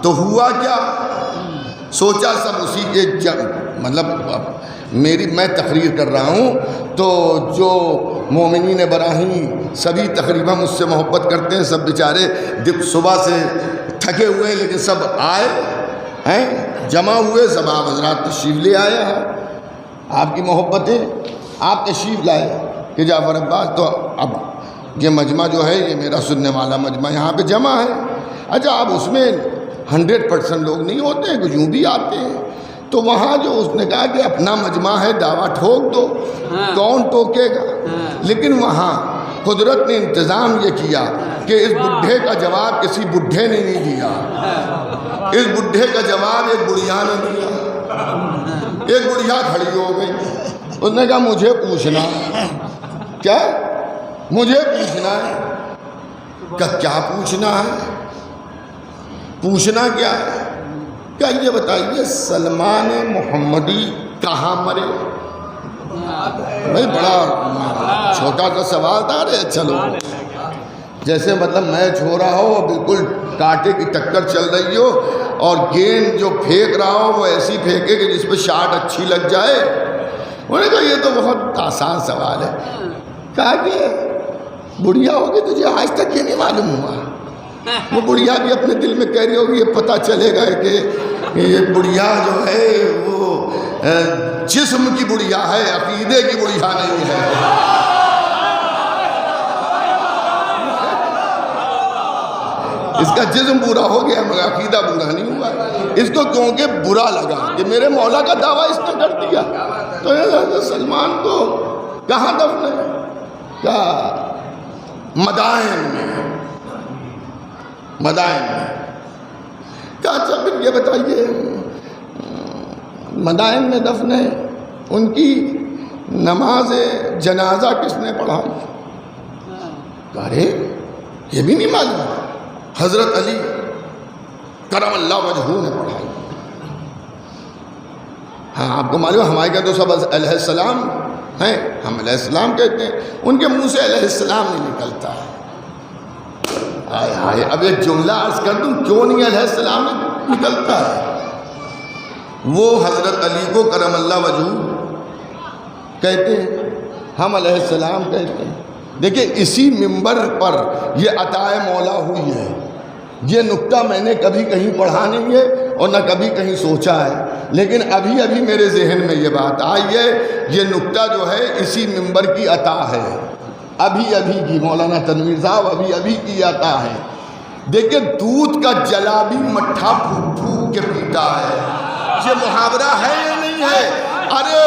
تو ہوا کیا؟ سوچا سب اسی کے مطلب میں تقریر کر رہا ہوں تو جو مومنین براہیم سبھی تقریباً مجھ سے محبت کرتے ہیں، سب بیچارے صبح سے تھکے ہوئے ہیں، لیکن سب آئے ہیں، جمع ہوئے، سب آپ حضرات تشریف لے آئے ہیں. آپ کی محبتیں آپ تشریف لائے کہ جعفر عباس تو اب یہ مجمع جو ہے یہ میرا سننے والا مجمع یہاں پہ جمع ہے. اچھا اب اس میں 100% لوگ نہیں ہوتے ہیں، کچھ یوں بھی آتے ہیں. تو وہاں جو اس نے کہا کہ اپنا مجمع ہے، دعویٰ ٹھوک دو، کون ٹوکے گا؟ لیکن وہاں قدرت نے انتظام یہ کیا کہ اس بڈھے کا جواب کسی بڈھے نے نہیں دیا، اس بڈھے کا جواب ایک بڑھیا نے دیا. ایک بڑھیا کھڑی ہو گئی، اس نے کہا مجھے پوچھنا ہے. کیا؟ مجھے پوچھنا ہے. کیا پوچھنا ہے؟ پوچھنا کیا ہے؟ کیا یہ بتائیے سلمان محمدی کہاں مرے؟ بھائی بڑا چھوٹا سا سوال تھا. ارے چلو جیسے مطلب میچ ہو رہا ہو، بالکل کانٹے کی ٹکر چل رہی ہو، اور گیند جو پھینک رہا ہو وہ ایسی پھینکے کہ جس پہ شاٹ اچھی لگ جائے. انہوں نے کہا یہ تو بہت آسان سوال ہے. کہا کہ بڑھیا ہوگی تجھے آج تک یہ نہیں معلوم ہوا؟ وہ بڑھیا بھی اپنے دل میں کہہ رہی ہوگی یہ پتہ چلے گا کہ یہ بڑھیا جو ہے وہ جسم کی بڑھیا ہے، عقیدے کی بڑھیا نہیں ہے. اس کا جسم برا ہو گیا مگر عقیدہ برا نہیں ہوا. اس کو کیونکہ برا لگا کہ میرے مولا کا دعویٰ اس نے کر دیا. تو سلمان کو کہاں دفن ہے؟ کیا مدائن میں. مدائن میں. کیا اچھا پھر یہ بتائیے مدائن میں دفن ہے، ان کی نماز جنازہ کس نے پڑھائی؟ ارے یہ بھی نہیں معلوم. حضرت علی کرم اللہ وجہہ نے پڑھائی. ہاں آپ کو معلوم ہمارے کیا تو سب علیہ السلام ہیں، ہم علیہ السلام کہتے ہیں، ان کے منہ سے علیہ السلام نہیں نکلتا ہے. ہائے ہائے اب ایک جملہ عرض کر دوں کیوں نہیں علیہ السلام نکلتا ہے. وہ حضرت علی کو کرم اللہ وجہہ کہتے ہیں، ہم علیہ السلام کہتے ہیں. دیکھیں اسی منبر پر یہ عطائے مولا ہوئی ہے. یہ نکتہ میں نے کبھی کہیں پڑھا نہیں ہے اور نہ کبھی کہیں سوچا ہے، لیکن ابھی ابھی میرے ذہن میں یہ بات آئی ہے. یہ نکتہ جو ہے اسی منبر کی عطا ہے، ابھی ابھی کی. مولانا تنویر صاحب ابھی ابھی کی عطا ہے. دیکھیں دودھ کا جلا بھی مٹھا پھوک پھوک کے پیتا ہے. یہ محاورہ ہے یا نہیں ہے؟ ارے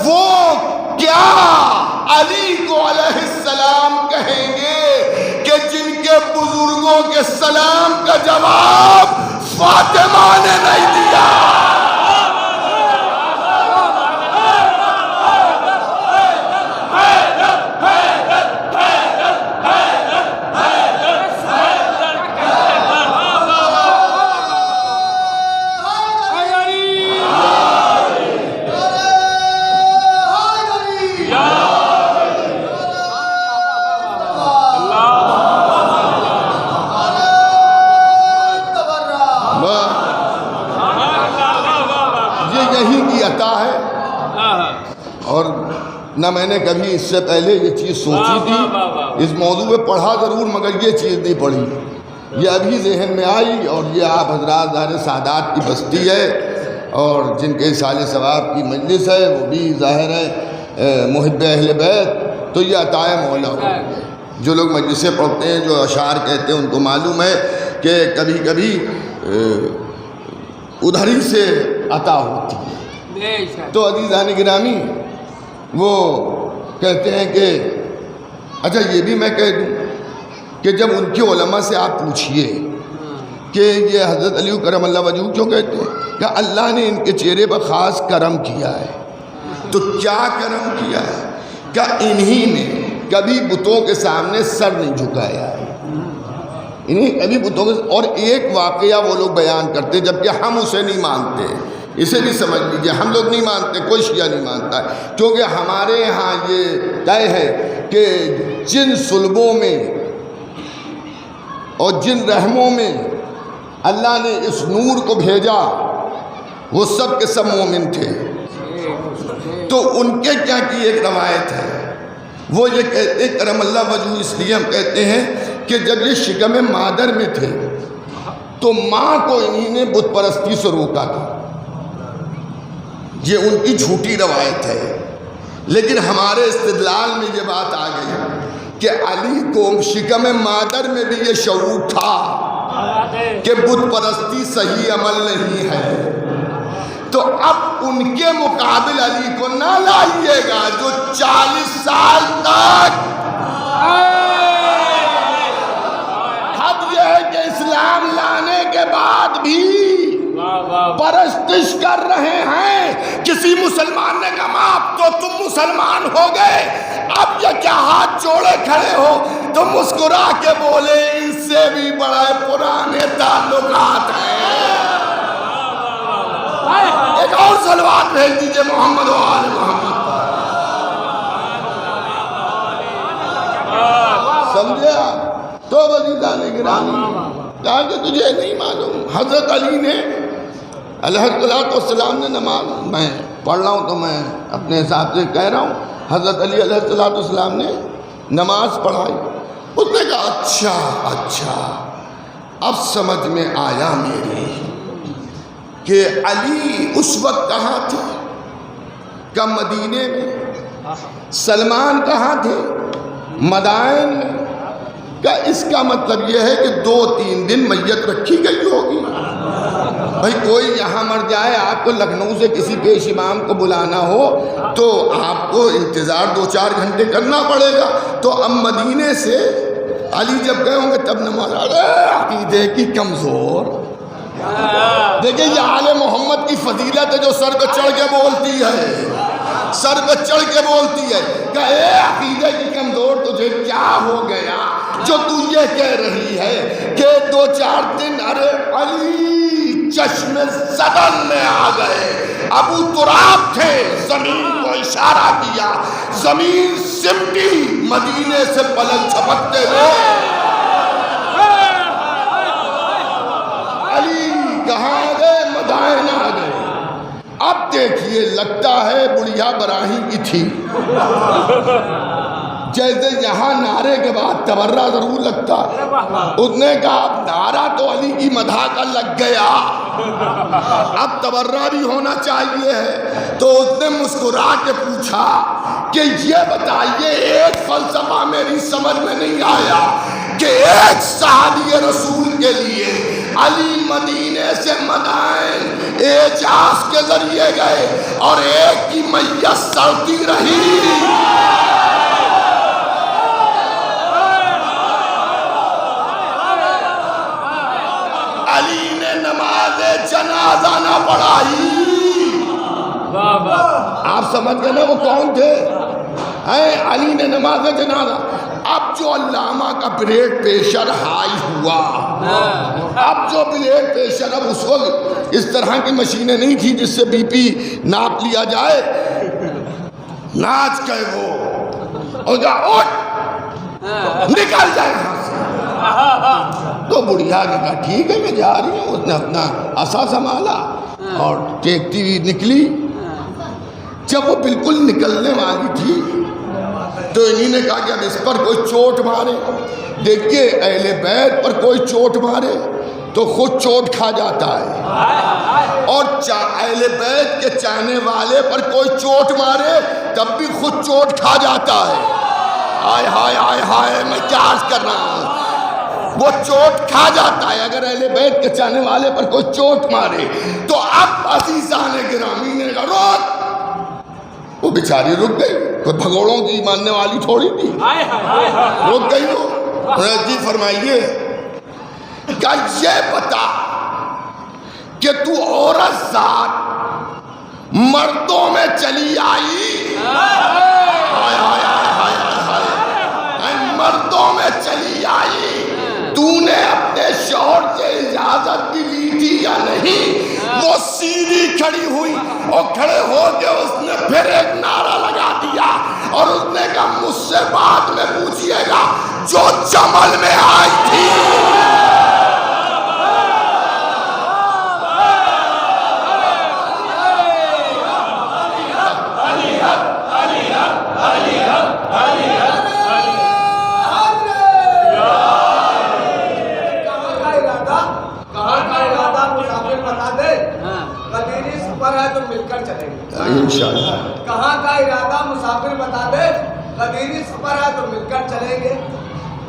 وہ کیا علی کو علیہ السلام کہیں گے کہ جن کے بزرگوں کے سلام کا جواب فاطمہ نے نہیں دیا. اور نہ میں نے کبھی اس سے پہلے یہ چیز سوچی تھی، اس موضوع پہ پڑھا ضرور مگر یہ چیز نہیں پڑھی. یہ ابھی ذہن میں آئی. اور یہ آپ حضرات ظاہر سادات کی بستی ہے اور جن کے سال ثواب کی مجلس ہے وہ بھی ظاہر ہے محب اہل بیت. تو یہ عطائے مولا ہو. جو لوگ مجلسیں پڑھتے ہیں جو اشعار کہتے ہیں ان کو معلوم ہے کہ کبھی کبھی ادھر ہی سے عطا ہوتی ہے. تو عزیزان گرامی وہ کہتے ہیں کہ اچھا یہ بھی میں کہہ دوں کہ جب ان کے علماء سے آپ پوچھئے کہ یہ حضرت علی کرم اللہ وجہہ کیوں کہتے ہیں کہ اللہ نے ان کے چہرے پر خاص کرم کیا ہے. تو کیا کرم کیا ہے؟ کہ انہی نے کبھی بتوں کے سامنے سر نہیں جھکایا ہے. انہیں ابھی بتوں کے اور ایک واقعہ وہ لوگ بیان کرتے جبکہ ہم اسے نہیں مانتے. اسے بھی سمجھ لیجیے, ہم لوگ نہیں مانتے, کوئی شیعہ نہیں مانتا ہے, کیونکہ ہمارے ہاں یہ طے ہے کہ جن صلبوں میں اور جن رحموں میں اللہ نے اس نور کو بھیجا وہ سب کے سب مومن تھے. تو ان کے کیا کی ایک روایت ہے, وہ یہ کہتے کرم اللہ وجہ, اس لیے ہم کہتے ہیں کہ جب یہ شکم مادر میں تھے تو ماں کو انہی نے بت پرستی سے روکا تھا. یہ ان کی جھوٹی روایت ہے, لیکن ہمارے استدلال میں یہ بات آ گئی کہ علی کو شکم مادر میں بھی یہ شعور تھا کہ بت پرستی صحیح عمل نہیں ہے. تو اب ان کے مقابل علی کو نہ لائیے گا جو 40 سال تک حد یہ ہے کہ اسلام لانے کے بعد بھی پرستش کر رہے ہیں. کسی مسلمان نے کہا اب تو تم مسلمان ہو گئے, اب یہ کیا ہاتھ جوڑے کھڑے ہو, تو مسکرا کے بولے ان سے بھی بڑے پرانے تعلقات ہیں. ایک اور صلوات بھیج دیجئے محمد و آل محمد. سمجھے آپ؟ تو عزیزان گرامی کہا کہ تجھے نہیں معلوم, حضرت علی نے علیہ السلام نے نماز, میں پڑھ رہا ہوں تو میں اپنے حساب سے کہہ رہا ہوں, حضرت علی علیہ السلام نے نماز پڑھائی. اس نے کہا اچھا اب سمجھ میں آیا میری کہ علی اس وقت کہاں تھے, کہ مدینے میں, سلمان کہاں تھے, مدائن میں. کہ اس کا مطلب یہ ہے کہ 2-3 دن میت رکھی گئی ہوگی. بھائی کوئی یہاں مر جائے, آپ کو لکھنؤ سے کسی پیش امام کو بلانا ہو تو آپ کو انتظار 2-4 گھنٹے کرنا پڑے گا. تو اب مدینے سے علی جب گئے ہوں گے تب نماز. عقیدے کی کمزور, دیکھیں یہ آل محمد کی فضیلت ہے جو سر پہ چڑھ کے بولتی ہے, سر پہ چڑھ کے بولتی ہے کہ اے عقیدے کی کمزور تجھے کیا ہو گیا جو تو یہ کہہ رہی ہے کہ 2-4 دن. ارے علی چشم زدن میں آ گئے, ابو تراب تھے, زمین کو اشارہ کیا, زمین سمٹی, مدینے سے پلک جھپکتے ہوئے علی کہاں گئے, مدائن آ گئے. اب دیکھیے لگتا ہے بڑھیا براہی کی تھی, جیسے یہاں نعرے کے بعد تبرہ ضرور لگتا ہے. اس نے کہا اب نعرہ تو علی کی مدح کا لگ گیا, اب تبرہ بھی ہونا چاہیے ہے. تو اس نے مسکرا کے پوچھا کہ یہ بتائیے, ایک فلسفہ میری سمجھ میں نہیں آیا کہ ایک صحابی رسول کے لیے علی مدینے سے مدائن اعجاز کے ذریعے گئے اور ایک کی میت سڑتی رہی. علی نے نماز جنازہ نہ پڑھائی. آپ سمجھ گئے نا وہ کون تھے؟ علی نے نماز جنازہ. اب جو علامہ کا بلڈ پریشر ہائی ہوا, اب جو بلڈ پریشر, اب اس وقت اس طرح کی مشینیں نہیں تھی جس سے بی پی ناپ لیا جائے. ناچ گئے وہ اور کہا اٹھ نکل جائے یہاں سے. تو بڑھیا نے کہا ٹھیک ہے میں جا رہی ہوں. اس نے اپنا عصا سنبھالا اور ٹیکتی ہوئی نکلی. جب وہ بالکل نکلنے والی تھی تو انہی نے کہا کہ اب اس پر کوئی چوٹ مارے. دیکھیے اہل بیت پر کوئی چوٹ مارے تو خود چوٹ کھا جاتا ہے, اور اہل بیت کے چاہنے والے پر کوئی چوٹ مارے تب بھی خود چوٹ کھا جاتا ہے. ہائے ہائے ہائے ہائے, میں کیا عرض کر رہا ہوں, وہ چوٹ کھا جاتا ہے اگر اہل بیت کے چاہنے والے پر کوئی چوٹ مارے. تو اب عزیزان گرامی نے کہا روک. وہ بیچاری رک گئی, کوئی بھگوڑوں کی ماننے والی تھوڑی تھی, رک گئی. وہ جی فرمائیے کہ یہ بتا کہ تو عورت ذات مردوں میں چلی آئی, ہائے ہائے ہائے ہائے ہائے, مردوں میں چلی آئی, تو نے شوہر سے اجازت بھی لی تھی یا نہیں؟ وہ سیدھی کھڑی ہوئی اور کھڑے ہو کے اس نے پھر ایک نعرہ لگا دیا اور اس نے کہا مجھ سے بعد میں پوچھئے گا جو جمل میں آئی تھی۔ انشاءاللہ کہاں کا ارادہ مسافر بتا دے، قدیری سفر ہے تو مل کر چلیں گے،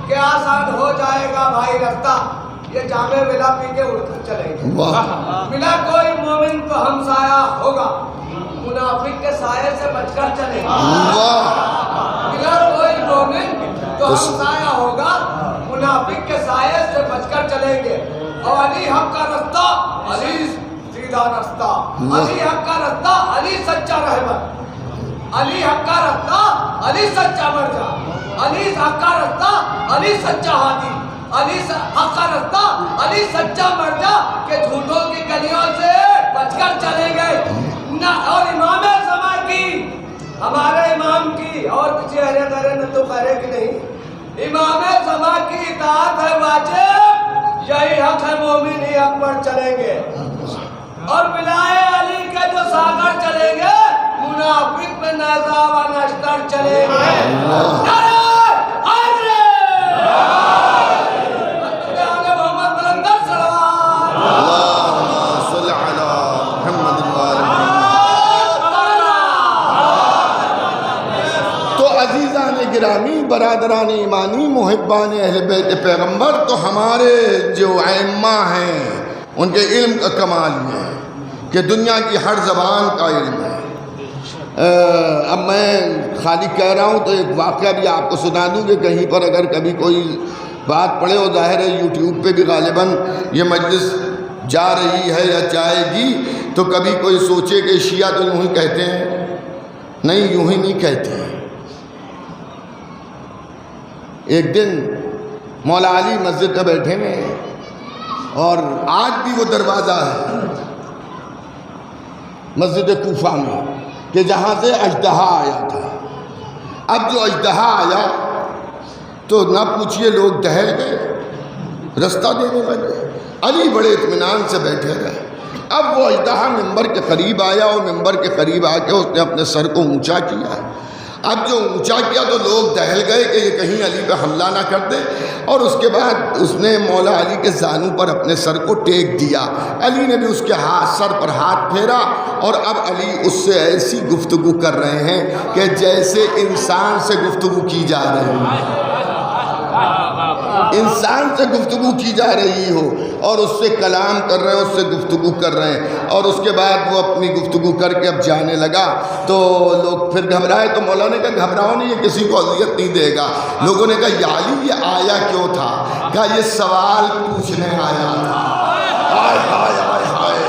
کیا آسان ہو جائے گا بھائی رستہ، یہ جامع ملا پی کے اڑ کر چلیں گے۔ ملا کوئی مومن تو ہمسایہ ہوگا، منافق کے سائے سے بچ کر چلیں گے۔ ملا کوئی مومن تو ہمسایہ ہوگا، منافق کے سائے سے بچ کر چلیں گے۔ اور علی حق کا رستہ، علی سیدھا رستہ، علی حق کا رستہ، علی سچا رہبر، علی حق کا رستہ، علی سچا مرجع، علی حق کا رستہ، علی سچا ہادی، علی حق کا رستہ، علی سچا مرجع کہ جھوٹوں کی گلیوں سے بچ کر چلیں گے۔ اور امام زمان کی، ہمارے امام کی اور کسی اہل غیرے نہ تو غیرے کی نہیں، امام زمان کی اطاعت ہے واجب، یہی حق ہے مومن ہی حق پر چلیں گے۔ اور بلائے علی کے جو ساگر چلیں گے، منافق میں نیزہ و نشتر چلیں گے۔ گرامی برادران ایمانی محبان اہل بیت پیغمبر، تو ہمارے جو ائمہ ہیں ان کے علم کا کمال یہ ہے کہ دنیا کی ہر زبان کا علم ہے۔ اب میں خالی کہہ رہا ہوں تو ایک واقعہ بھی آپ کو سنا دوں کہ کہیں پر اگر کبھی کوئی بات پڑے، اور ظاہر ہے یوٹیوب پہ بھی غالباً یہ مجلس جا رہی ہے یا جائے گی، تو کبھی کوئی سوچے کہ شیعہ تو یوں ہی کہتے ہیں، نہیں یوں ہی نہیں کہتے ہیں۔ ایک دن مولا علی مسجد میں بیٹھے ہوئے ہیں اور آج بھی وہ دروازہ ہے مسجد کوفہ میں کہ جہاں سے اژدہا آیا تھا۔ اب جو اژدہا آیا تو نہ پوچھئے لوگ دہل گئے، رستہ دینے لگے، علی بڑے اطمینان سے بیٹھے رہے۔ اب وہ اژدہا ممبر کے قریب آیا اور ممبر کے قریب آ کے اس نے اپنے سر کو اونچا کیا۔ اب جو اونچا کیا تو لوگ دہل گئے کہ یہ کہیں علی پہ حملہ نہ کر دے، اور اس کے بعد اس نے مولا علی کے زانوں پر اپنے سر کو ٹیک دیا۔ علی نے بھی اس کے سر پر ہاتھ پھیرا، اور اب علی اس سے ایسی گفتگو کر رہے ہیں کہ جیسے انسان سے گفتگو کی جا رہی ہے، انسان سے گفتگو کی جا رہی ہو، اور اس سے کلام کر رہے ہیں، اس سے گفتگو کر رہے ہیں۔ اور اس کے بعد وہ اپنی گفتگو کر کے اب جانے لگا تو لوگ پھر گھبرائے، تو مولا نے کہا گھبراؤ نہیں، یہ کسی کو اذیت نہیں دے گا۔ لوگوں نے کہا یا علی یہ آیا کیوں تھا؟ کہا یہ سوال پوچھنے آیا تھا۔ ہائے ہائے ہائے ہائے،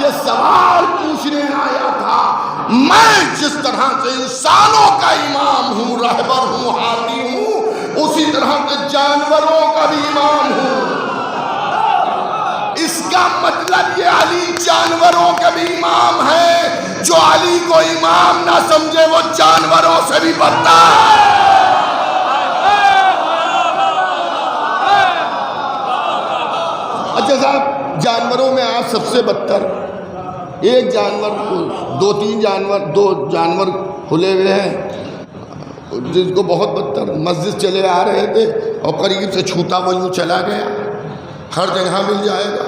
یہ سوال پوچھنے آیا تھا۔ میں جس طرح سے انسانوں کا امام ہوں، رہبر ہوں، ہادی ہوں، اسی طرح کے جانوروں کا بھی امام ہوں۔ اس کا مطلب یہ علی جانوروں کا بھی امام ہے، جو علی کو امام نہ سمجھے وہ جانوروں سے بھی بدتر ہے۔ اچھا صاحب، جانوروں میں آپ سب سے بدتر، ایک جانور، دو جانور کھلے ہوئے ہیں جس کو بہت بدتر، مسجد چلے آ رہے تھے اور قریب سے چھوتا وہ یوں چلا گیا، ہر جگہ مل جائے گا،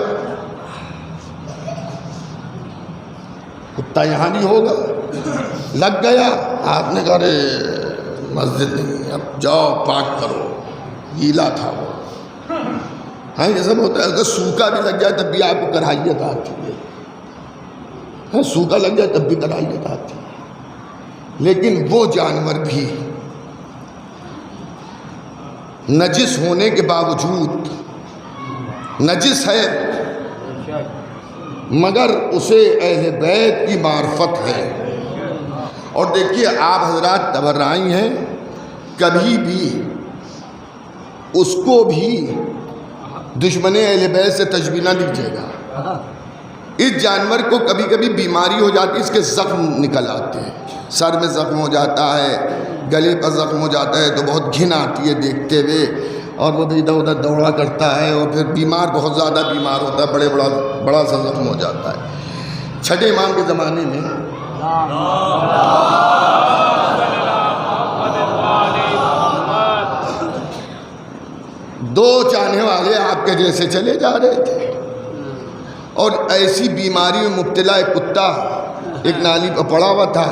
کتا یہاں بھی ہوگا، لگ گیا، آپ نے کہا ارے مسجد نہیں، اب جاؤ پاک کرو، گیلا تھا وہ۔ ہاں یہ سب ہوتا ہے، اگر سوکھا بھی لگ جائے تب بھی آپ کو کراہیت آتی ہے، ہاں سوکھا لگ جائے تب بھی کراہیت آتی ہے۔ لیکن وہ جانور بھی نجس ہونے کے باوجود نجس ہے، مگر اسے اہل بیت کی معرفت ہے۔ اور دیکھیے آپ حضرات تبرعی ہیں، کبھی بھی اس کو بھی دشمن اہل بیت سے تشبیہ نہ لیجیے گا۔ اس جانور کو کبھی کبھی بیماری ہو جاتی ہے، اس کے زخم نکل آتے ہیں، سر میں زخم ہو جاتا ہے، گلے پر زخم ہو جاتا ہے، تو بہت گھن آتی ہے دیکھتے ہوئے، اور وہ بھی ادھر ادھر دوڑا کرتا ہے، اور پھر بیمار بہت زیادہ بیمار ہوتا ہے، بڑا سا زخم ہو جاتا ہے۔ چھٹے امام کے زمانے میں دو چاہنے والے آپ کے جیسے چلے جا رہے تھے، اور ایسی بیماری میں مبتلا ایک کتا ایک نالی پر پڑا ہوا تھا،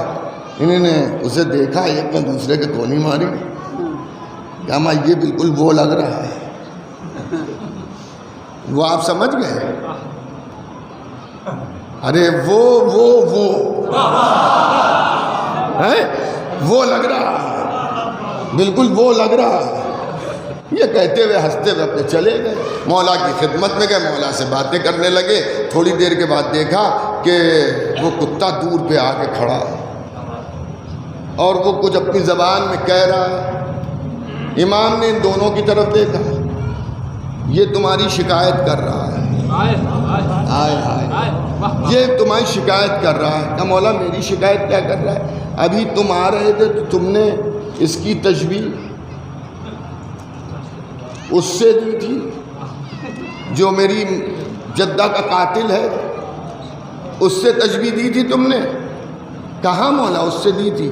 انہوں نے اسے دیکھا، ایک نے دوسرے کے کونی ماری، کہا ماں یہ بالکل وہ لگ رہا ہے، وہ آپ سمجھ گئے؟ ارے وہ لگ رہا ہے، بالکل وہ لگ رہا ہے، یہ کہتے ہوئے ہنستے ہوئے اپنے چلے گئے، مولا کی خدمت میں گئے، مولا سے باتیں کرنے لگے۔ تھوڑی دیر کے بعد دیکھا کہ وہ کتا دور پہ آ کے کھڑا ہے، اور وہ کچھ اپنی زبان میں کہہ رہا ہے۔ امام نے ان دونوں کی طرف دیکھا، یہ تمہاری شکایت کر رہا ہے، یہ تمہاری شکایت کر رہا ہے۔ کہا مولا میری شکایت کیا کر رہا ہے؟ ابھی تم آ رہے تھے تو تم نے اس کی تشبیہ اس سے دی تھی جو میری جدہ کا قاتل ہے، اس سے تشبیہ دی تھی تم نے؟ کہاں مولا اس سے دی تھی؟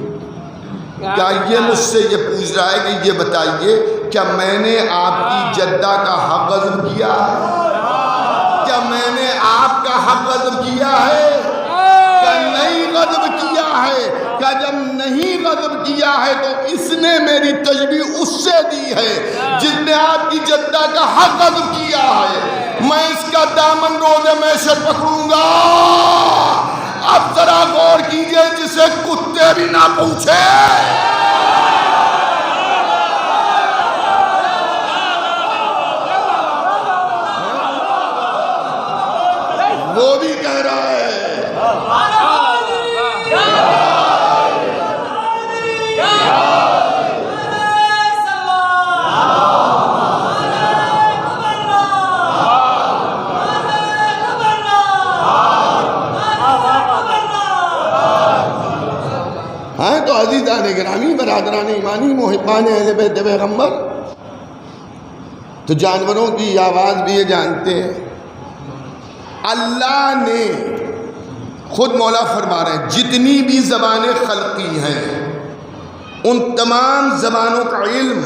کیا یہ مجھ سے یہ پوچھ رہا ہے کہ یہ بتائیے کیا میں نے آپ کی جدہ کا حق غصب کیا ہے؟ کیا میں نے آپ کا حق غصب کیا ہے؟ کیا نہیں غصب کیا ہے؟ کیا جب نہیں غصب کیا ہے تو اس نے میری تشبیہ اس سے دی ہے جس نے آپ کی جدہ کا حق غصب کیا ہے۔ میں اس کا دامن روز محشر پکڑوں گا۔ اب ذرا غور کیجئے، جسے کتے بھی نہ پوچھے وہ بھی کہہ رہا ہے۔ ہاں تو عزیزان گرامی، برادران ایمانی، محبان اہل بیت پیغمبر، تو جانوروں کی آواز بھی یہ جانتے ہیں۔ اللہ نے خود مولا فرما رہے ہیں جتنی بھی زبانیں خلقی ہیں ان تمام زبانوں کا علم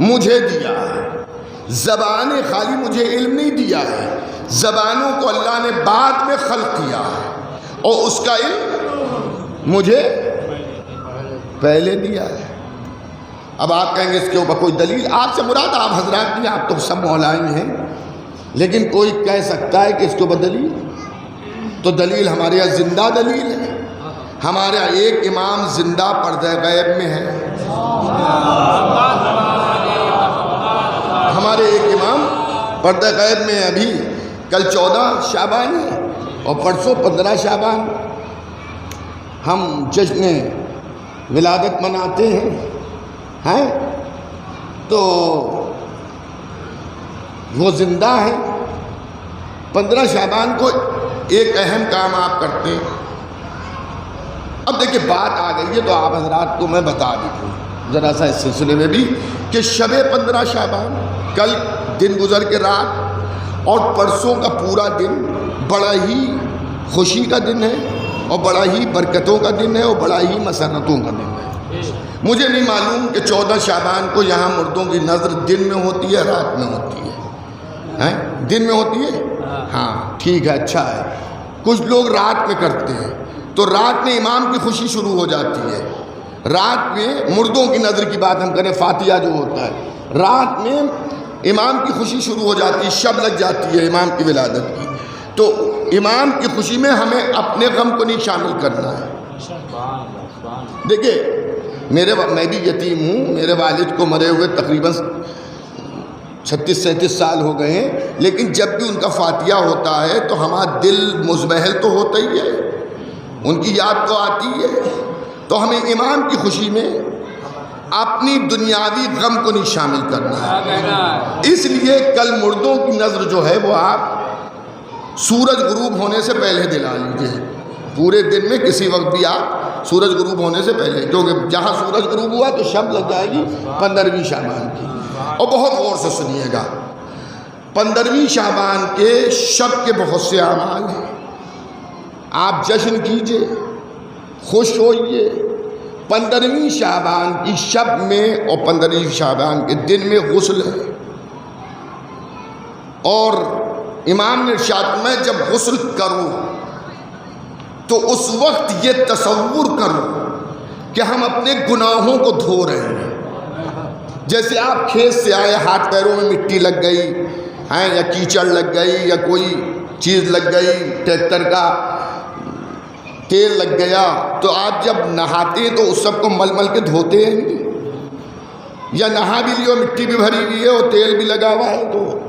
مجھے دیا ہے۔ زبانیں خالی مجھے علم نہیں دیا ہے، زبانوں کو اللہ نے بعد میں خلق کیا ہے، اور اس کا علم مجھے پہلے دیا ہے۔ اب آپ کہیں گے اس کے اوپر کوئی دلیل؟ آپ سے مراد آپ حضرات بھی، آپ تو سب مولائیں ہیں، لیکن کوئی کہہ سکتا ہے کہ اس کے اوپر دلیل؟ تو دلیل ہمارے یہاں زندہ دلیل ہے۔ ہمارے یہاں ایک امام زندہ پردہ غیب میں ہے، ہمارے ایک امام پردہ غیب میں ہے۔ ابھی کل 14 شعبان ہے اور پرسوں 15 شعبان ہم جشن ولادت مناتے ہیں، تو وہ زندہ ہیں۔ 15 شعبان کو ایک اہم کام آپ کرتے ہیں۔ اب دیکھیں بات آ گئی ہے تو آپ حضرات کو میں بتا دوں ذرا سا اس سلسلے میں بھی کہ شب 15 شعبان کل دن گزر کے رات اور پرسوں کا پورا دن بڑا ہی خوشی کا دن ہے، اور بڑا ہی برکتوں کا دن ہے، اور بڑا ہی مسرتوں کا دن ہے۔ مجھے نہیں معلوم کہ 14 شعبان کو یہاں مردوں کی نظر دن میں ہوتی ہے رات میں ہوتی ہے؟ دن میں ہوتی ہے؟ ہاں ٹھیک ہے، اچھا ہے۔ کچھ لوگ رات میں کرتے ہیں، تو رات میں امام کی خوشی شروع ہو جاتی ہے۔ رات میں مردوں کی نظر کی بات ہم کریں، فاتحہ جو ہوتا ہے، رات میں امام کی خوشی شروع ہو جاتی ہے، شب لگ جاتی ہے امام کی ولادت کی۔ تو امام کی خوشی میں ہمیں اپنے غم کو نہیں شامل کرنا ہے۔ دیکھیں میں بھی یتیم ہوں، میرے والد کو مرے ہوئے تقریباً 36-37 سال ہو گئے ہیں، لیکن جب بھی ان کا فاتحہ ہوتا ہے تو ہمارا دل مزبہل تو ہوتا ہی ہے، ان کی یاد تو آتی ہے۔ تو ہمیں امام کی خوشی میں اپنی دنیاوی غم کو نہیں شامل کرنا ہے۔ اس لیے کل مردوں کی نظر جو ہے وہ آپ سورج غروب ہونے سے پہلے دلا لیجئے، پورے دن میں کسی وقت بھی آپ سورج غروب ہونے سے پہلے، کیونکہ جہاں سورج غروب ہوا تو شب لگ جائے گی 15ویں شعبان کی۔ اور بہت غور سے سنیے گا، 15ویں شعبان کے شب کے بہت سے اعمال ہیں، آپ جشن کیجئے، خوش ہوئیے۔ 15ویں شعبان کی شب میں اور 15ویں شعبان کے دن میں غسل ہے، اور امام نے ارشاد میں جب غسل کرو تو اس وقت یہ تصور کرو کہ ہم اپنے گناہوں کو دھو رہے ہیں۔ جیسے آپ کھیت سے آئے، ہاتھ پیروں میں مٹی لگ گئی ہیں، یا کیچڑ لگ گئی، یا کوئی چیز لگ گئی، ٹریکٹر کا تیل لگ گیا، تو آپ جب نہاتے ہیں تو اس سب کو مل مل کے دھوتے ہیں نہیں؟ یا نہا بھی لیے اور مٹی بھی بھری ہوئی ہے اور تیل بھی لگا ہوا ہے، تو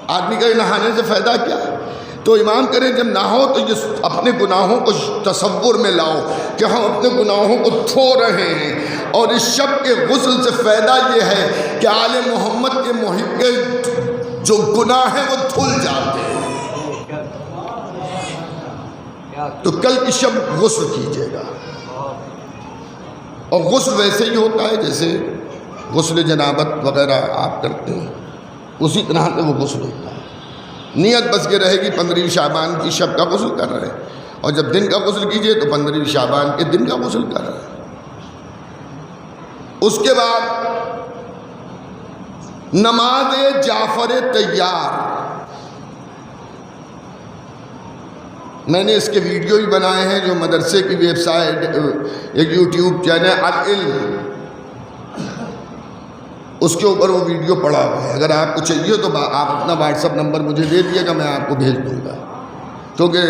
آدمی کا نہانے سے فائدہ کیا ہے؟ تو امام کریں جب نہاؤ تو یہ اپنے گناہوں کو تصور میں لاؤ کہ ہم اپنے گناہوں کو دھو رہے ہیں، اور اس شب کے غسل سے فائدہ یہ ہے کہ آل محمد کے محب کے جو گناہ ہیں وہ دھل جاتے ہیں۔ تو کل کی شب غسل کیجیے گا، اور غسل ویسے ہی ہوتا ہے جیسے غسل جنابت وغیرہ آپ کرتے ہیں، اسی طرح سے وہ غسل ہوتا ہے۔ نیت بس یہ رہے گی 15ویں شعبان کی شب کا غسل کر رہے ہیں، اور جب دن کا غسل کیجئے تو 15ویں شعبان کے دن کا غسل کر رہے ہیں۔ اس کے بعد نماز جعفر تیار، میں نے اس کے ویڈیو بھی بنائے ہیں، جو مدرسے کی ویب سائٹ، ایک یوٹیوب چینل العلم، اس کے اوپر وہ ویڈیو پڑا ہوا ہے۔ اگر آپ کو چاہیے تو آپ اپنا واٹس ایپ نمبر مجھے دے دیے گا، میں آپ کو بھیج دوں گا، کیونکہ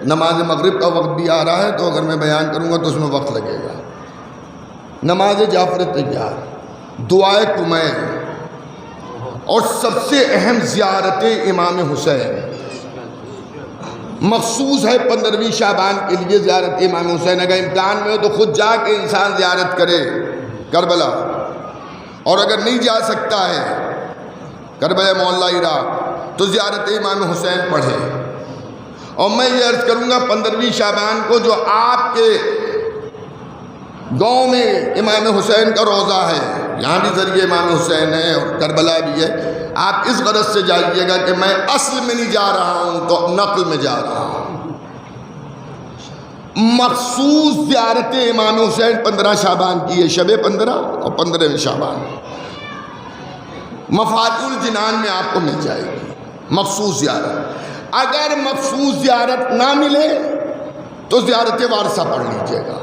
نماز مغرب کا وقت بھی آ رہا ہے، تو اگر میں بیان کروں گا تو اس میں وقت لگے گا۔ نماز جعفر تیار، دعائے کمیل، اور سب سے اہم زیارت امام حسین، مخصوص ہے 15ویں شعبان کے لیے زیارت امام حسین۔ اگر امکان میں ہو تو خود جا کے انسان زیارت کرے کربلا، اور اگر نہیں جا سکتا ہے کربلا معلیٰ عراق تو زیارت امام حسین پڑھے۔ اور میں یہ عرض کروں گا 15ویں شعبان کو جو آپ کے گاؤں میں امام حسین کا روضہ ہے، یہاں بھی ذریعہ امام حسین ہے اور کربلا بھی ہے، آپ اس غرض سے جائیے گا کہ میں اصل میں نہیں جا رہا ہوں تو نقل میں جا رہا ہوں۔ مخصوص زیارت امام حسین 15 شعبان کی ہے، شب 15 اور 15ویں شعبان، مفاتیح الجنان میں آپ کو مل جائے گی مخصوص زیارت۔ اگر مخصوص زیارت نہ ملے تو زیارت وارثہ پڑھ لیجیے گا۔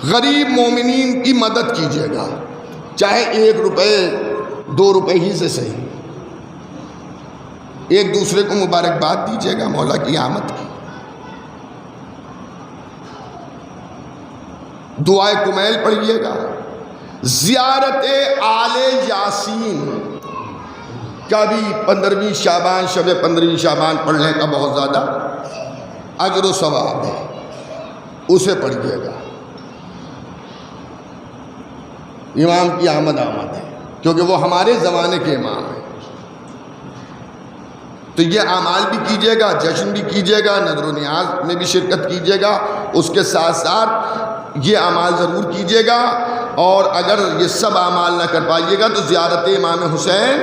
غریب مومنین کی مدد کیجیے گا، چاہے 1 روپے 2 روپے ہی سے صحیح، ایک دوسرے کو مبارکباد دیجیے گا مولا کی آمد کی۔ دعائے کمیل پڑھیے گا۔ زیارت آل یاسین کا بھی 15ویں شعبان، شب 15ویں شعبان پڑھنے کا بہت زیادہ اجر و ثواب ہے، اسے پڑھیے گا۔ امام کی آمد ہے، کیونکہ وہ ہمارے زمانے کے امام ہیں، تو یہ اعمال بھی کیجیے گا، جشن بھی کیجیے گا، نظر و نیاز میں بھی شرکت کیجیے گا، اس کے ساتھ ساتھ یہ اعمال ضرور کیجیے گا۔ اور اگر یہ سب اعمال نہ کر پائیے گا تو زیارت امام حسین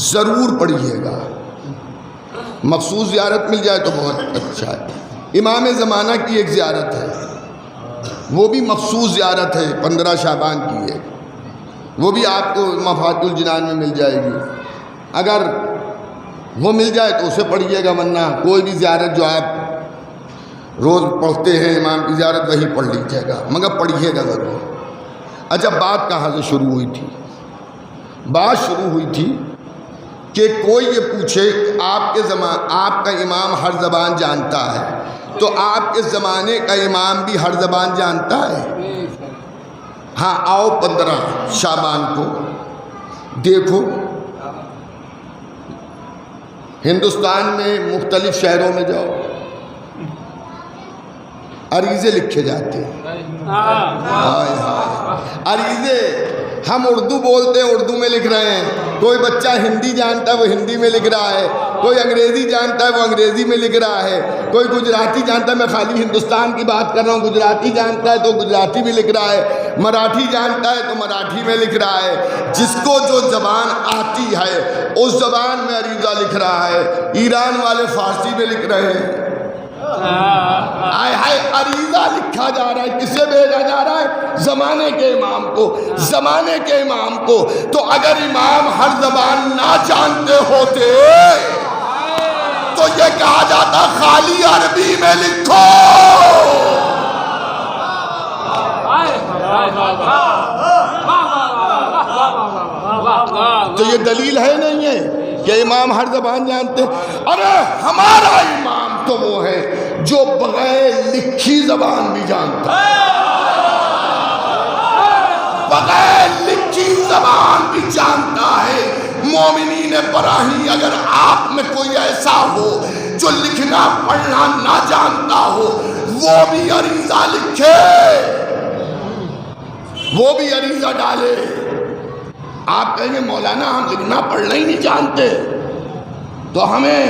ضرور پڑھیے گا۔ مخصوص زیارت مل جائے تو بہت اچھا ہے۔ امام زمانہ کی ایک زیارت ہے، وہ بھی مخصوص زیارت ہے، 15 شعبان کی ہے، وہ بھی آپ کو مفاتیح الجنان میں مل جائے گی۔ اگر وہ مل جائے تو اسے پڑھیے گا، ورنہ کوئی بھی زیارت جو آپ روز پڑھتے ہیں امام کی زیارت وہی پڑھ لیجیے گا، مگر پڑھیے گا ضرور۔ اچھا، بات کہاں سے شروع ہوئی تھی؟ بات شروع ہوئی تھی کہ کوئی یہ پوچھے آپ کا امام ہر زبان جانتا ہے، تو آپ کے زمانے کا امام بھی ہر زبان جانتا ہے؟ ہاں، آؤ 15 شعبان کو دیکھو، ہندوستان میں مختلف شہروں میں جاؤ، عریضے لکھے جاتے ہیں. ہائے ہائے عریضے. ہم اردو بولتے ہیں اردو میں لکھ رہے ہیں, کوئی بچہ ہندی جانتا ہے وہ ہندی میں لکھ رہا ہے, کوئی انگریزی جانتا ہے وہ انگریزی میں لکھ رہا ہے, کوئی گجراتی جانتا ہے, میں خالی ہندوستان کی بات کر رہا ہوں, گجراتی جانتا ہے تو گجراتی میں لکھ رہا ہے, مراٹھی جانتا ہے تو مراٹھی میں لکھ رہا ہے. جس کو جو زبان آتی ہے اس زبان میں عریضہ لکھ رہا ہے. ایران والے فارسی میں لکھ رہے ہیں. عریضہ لکھا جا رہا ہے, کسے بھیجا جا رہا ہے؟ زمانے کے امام کو, زمانے کے امام کو. تو اگر امام ہر زبان نہ جانتے ہوتے تو یہ کہا جاتا خالی عربی میں لکھو. تو یہ دلیل ہے نہیں ہے کہ امام ہر زبان جانتے. ارے ہمارا امام تو وہ ہے جو بغیر لکھی زبان بھی جانتا ہے, بغیر لکھی زبان بھی جانتا ہے. مومنین براہی اگر آپ میں کوئی ایسا ہو جو لکھنا پڑھنا نہ جانتا ہو وہ بھی عریضہ لکھے, وہ بھی عریضہ ڈالے. آپ کہیں گے مولانا ہم لکھنا پڑھنا ہی نہیں جانتے تو ہمیں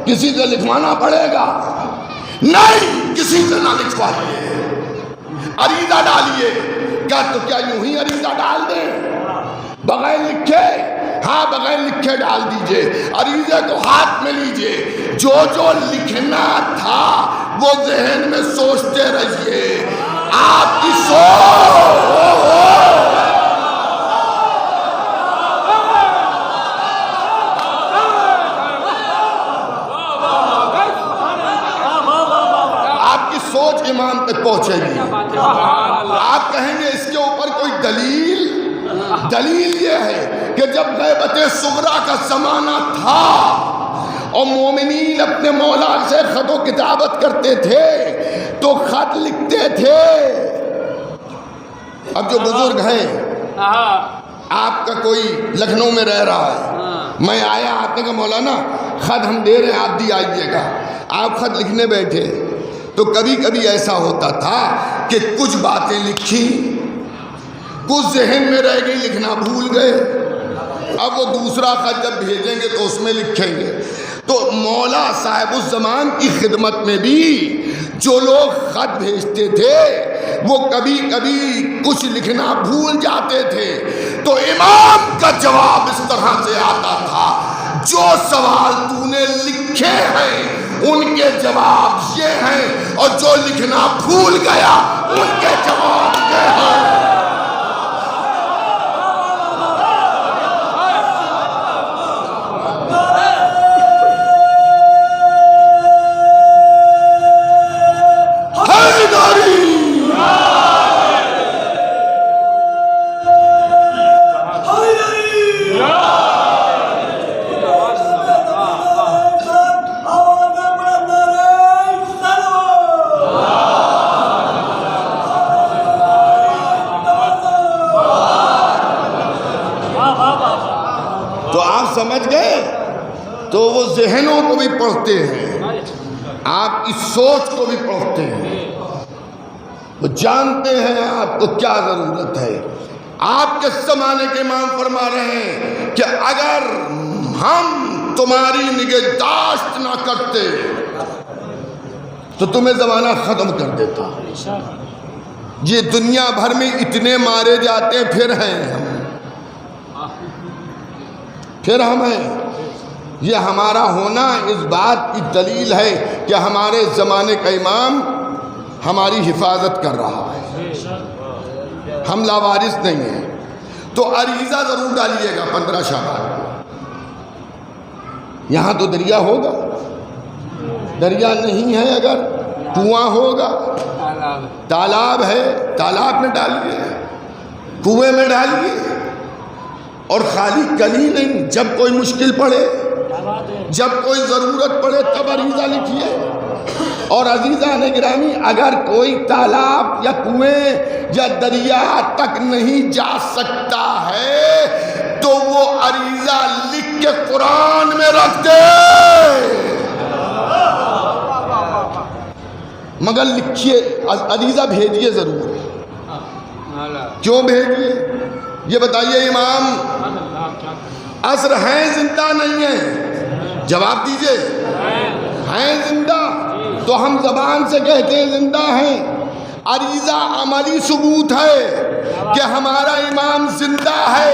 کسی سے لکھوانا پڑے گا. نہیں, کسی سے نہ لکھوائیے, عریضہ ڈالیے. کیا یوں ہی عریضہ ڈال دیں بغیر لکھے؟ ہاں بغیر لکھے ڈال دیجئے. عریضے کو ہاتھ میں لیجئے, جو جو لکھنا تھا وہ ذہن میں سوچتے رہیے. آپ کی سوچ امام تک پہنچے گی. آپ کہیں گے اس کے اوپر کوئی دلیل؟ دلیل یہ ہے کہ جب غیبت صغریٰ کا زمانہ تھا اور مومنین اپنے مولا سے خط و کتابت کرتے تھے تو خط لکھتے تھے. اب جو بزرگ ہیں, آپ کا کوئی لکھنؤ میں رہ رہا ہے, میں آیا, آپ نے کہا مولانا خط ہم دے رہے ہیں آپ دی آئیے گا. آپ خط لکھنے بیٹھے تو کبھی کبھی ایسا ہوتا تھا کہ کچھ باتیں لکھی, کچھ ذہن میں رہ گئی, لکھنا بھول گئے. اب وہ دوسرا خط جب بھیجیں گے تو اس میں لکھیں گے. تو مولا صاحب الزمان کی خدمت میں بھی جو لوگ خط بھیجتے تھے وہ کبھی کبھی کچھ لکھنا بھول جاتے تھے. تو امام کا جواب اس طرح سے آتا تھا, جو سوال تو نے لکھے ہیں ان کے جواب یہ ہیں, اور جو لکھنا بھول گیا ان کے جواب یہ ہیں. سمجھ گئے؟ تو وہ ذہنوں کو بھی پڑھتے ہیں, آپ کی سوچ کو بھی پڑھتے ہیں, وہ جانتے ہیں آپ کو کیا ضرورت ہے. آپ کے زمانے کے امام فرما رہے ہیں کہ اگر ہم تمہاری نگہداشت نہ کرتے تو تمہیں زمانہ ختم کر دیتا. یہ دنیا بھر میں اتنے مارے جاتے ہیں, پھر ہم ہیں. یہ ہمارا ہونا اس بات کی دلیل ہے کہ ہمارے زمانے کا امام ہماری حفاظت کر رہا ہے, ہم لاوارث نہیں ہیں. تو عریضہ ضرور ڈالیے گا 15 شعبان کو. یہاں تو دریا ہوگا, دریا نہیں ہے, اگر کنواں ہوگا, تالاب ہے, تالاب میں ڈالیے, کنویں میں ڈالیے. اور خالی کلی نہیں, جب کوئی مشکل پڑے, جب کوئی ضرورت پڑے تب عریضہ لکھیے. اور عزیزان گرامی, اگر کوئی تالاب یا کنویں یا دریا تک نہیں جا سکتا ہے تو وہ عریضہ لکھ کے قرآن میں رکھ دے. مگر لکھیے عریضہ بھیجیے ضرور. کیوں بھیجیے یہ بتائیے. امام عصر ہیں زندہ نہیں ہیں؟ جواب دیجئے. ہیں زندہ تو ہم زبان سے کہتے ہیں زندہ ہیں. عریضہ عملی ثبوت ہے کہ ہمارا امام زندہ ہے.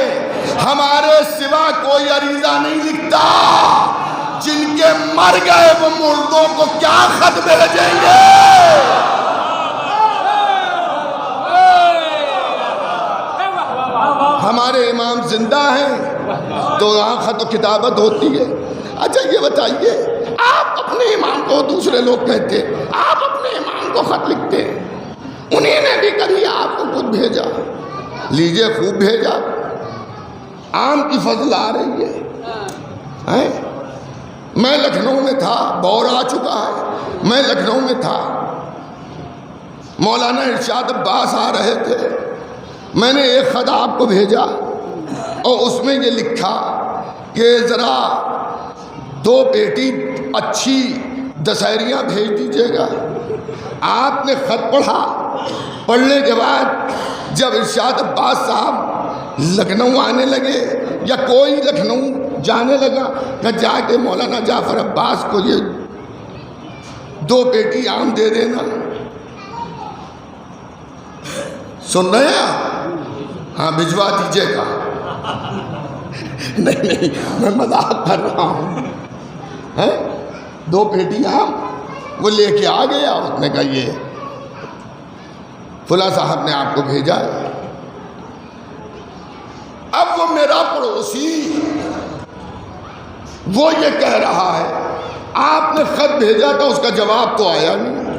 ہمارے سوا کوئی عریضہ نہیں لکھتا. جن کے مر گئے وہ مردوں کو کیا خط بھیجیں گے؟ ہمارے امام زندہ ہیں تو یہاں خط و کتابت ہوتی ہے. اچھا یہ بتائیے آپ اپنے امام کو دوسرے لوگ کہتے ہیں آپ اپنے امام کو خط لکھتے ہیں. انہیں نے بھی کبھی آپ کو خود بھیجا؟ لیجئے خوب بھیجا. آم کی فضل آ رہی ہے. میں لکھنؤ میں تھا, بور آ چکا ہے. میں لکھنؤ میں تھا, مولانا ارشاد عباس آ رہے تھے. میں نے ایک خط آپ کو بھیجا اور اس میں یہ لکھا کہ ذرا 2 پیٹی اچھی دسہریاں بھیج دیجیے گا. آپ نے خط پڑھا. پڑھنے کے بعد جب ارشاد عباس صاحب لکھنؤ آنے لگے یا کوئی لکھنؤ جانے لگا کہ جا کے مولانا جعفر عباس کو یہ 2 پیٹی آم دے دینا. سن رہے ہیں آپ؟ ہاں بھجوا دیجیے گا. نہیں میں مذاق کر رہا ہوں. 2 پیٹی آم وہ لے کے آ گیا. اس نے کہا یہ فلاں صاحب نے آپ کو بھیجا ہے. اب وہ میرا پڑوسی وہ یہ کہہ رہا ہے آپ نے خط بھیجا تھا اس کا جواب تو آیا نہیں.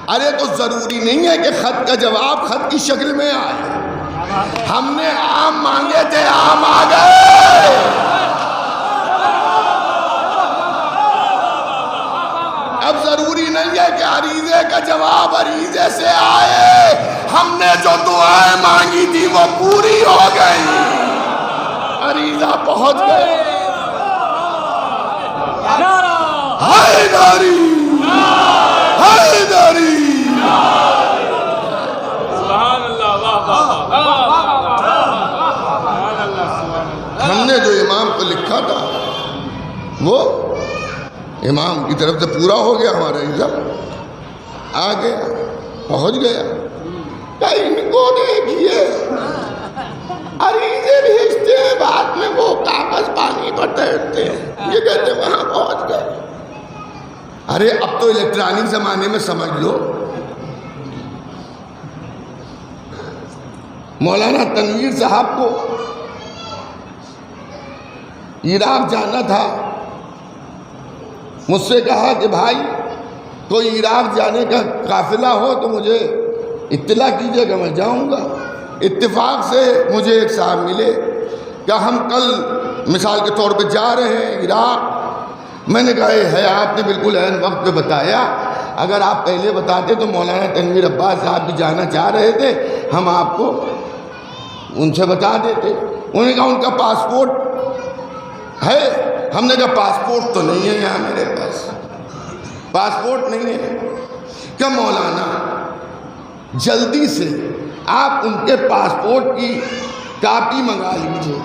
ارے تو ضروری نہیں ہے کہ خط کا جواب خط کی شکل میں آئے. ہم نے آم مانگے تھے, آم آ گئے. اب ضروری نہیں ہے کہ عریضے کا جواب عریضے سے آئے. ہم نے جو دعائیں مانگی تھی وہ پوری ہو گئی. عریضہ پہنچ گئے. حیدری حیدری. ہم نے جو امام کو لکھا تھا وہ امام کی طرف سے پورا ہو گیا. ہمارا عریضہ آ گیا, پہنچ گیا. ان کو دیکھیے عریضے بھیجتے ہیں, بعد میں وہ کاغذ پانی پر تیرتے ہیں. یہ کہتے ہیں وہاں پہنچ گئے. ارے اب تو الیکٹرانک زمانے میں سمجھ لو. مولانا تنویر صاحب کو عراق جانا تھا. مجھ سے کہا کہ بھائی کوئی عراق جانے کا قافلہ ہو تو مجھے اطلاع کیجیے گا, میں جاؤں گا. اتفاق سے مجھے ایک صاحب ملے کہ ہم کل مثال کے طور پہ جا رہے ہیں عراق. میں نے کہا ہے آپ نے بالکل عین وقت پہ بتایا. اگر آپ پہلے بتاتے تو مولانا تنویر عباس صاحب بھی جانا چاہ رہے تھے, ہم آپ کو ان سے بتا دیتے. انہوں نے کہا ان کا پاسپورٹ ہے. ہم نے کہا پاسپورٹ تو نہیں ہے یہاں میرے پاس, پاسپورٹ نہیں ہے. کہ مولانا جلدی سے آپ ان کے پاسپورٹ کی کاپی منگا لیجیے.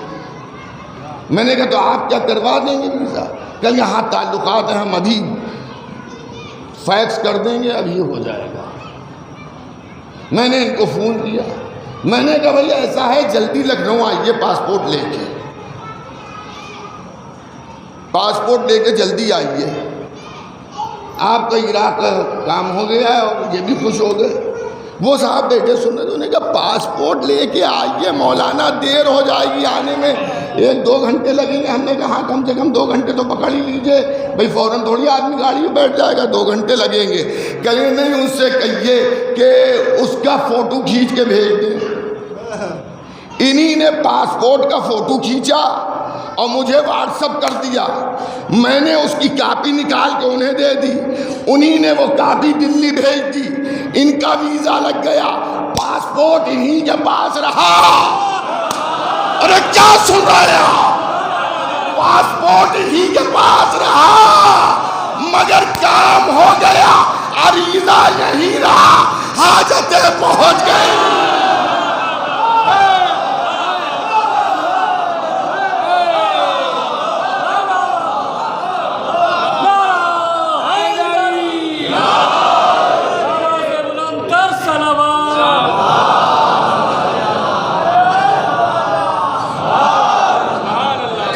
میں نے کہا تو آپ کیا کروا دیں گے ویزا؟ کہ یہاں تعلقات ہیں, ہم ابھی فیکس کر دیں گے, ابھی ہو جائے گا. میں نے ان کو فون کیا. میں نے کہا بھئی ایسا ہے جلدی لکھنؤ آئیے پاسپورٹ لے کے, پاسپورٹ لے کے جلدی آئیے. آپ کا عراق کا کام ہو گیا ہے اور یہ بھی خوش ہو گئے. وہ صاحب بیٹھے سننے, انہوں نے کہا پاسپورٹ لے کے آئیے مولانا, دیر ہو جائے گی آنے میں, 1-2 گھنٹے لگیں گے. ہم نے کہا کم سے کم 2 گھنٹے تو پکڑ ہی لیجیے بھئی, فوراً تھوڑی آدمی گاڑی میں بیٹھ جائے گا, 2 گھنٹے لگیں گے. کہیں نہیں ان سے کہیے کہ اس کا فوٹو کھینچ کے بھیج دیں. انہی نے پاسپورٹ کا فوٹو کھینچا اور مجھے واٹس اپ کر دیا. میں نے اس کی کاپی نکال کے انہیں دے دی. انہی نے وہ کاپی دلی بھیج دی. ان کا ویزا لگ گیا, پاسپورٹ انہی کے پاس رہا. ارے کیا سن رہے ہیں؟ پاسپورٹ انہی کے پاس رہا مگر کام ہو گیا. عریضہ یہیں رہا، حاجتیں پہنچ گئی۔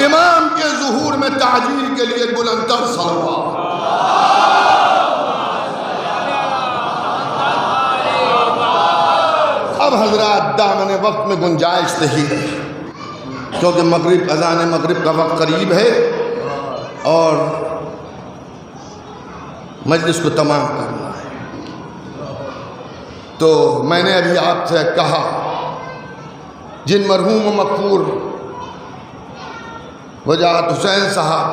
امام کے ظہور میں تعجیل کے لیے بلند تر صلوات۔ اب حضرات دامن وقت میں گنجائش نہیں ہے، کیونکہ مغرب، اذان مغرب کا وقت قریب ہے اور مجلس کو تمام کرنا ہے۔ تو میں نے ابھی آپ سے کہا جن مرحوم و مغفور وجاہت حسین صاحب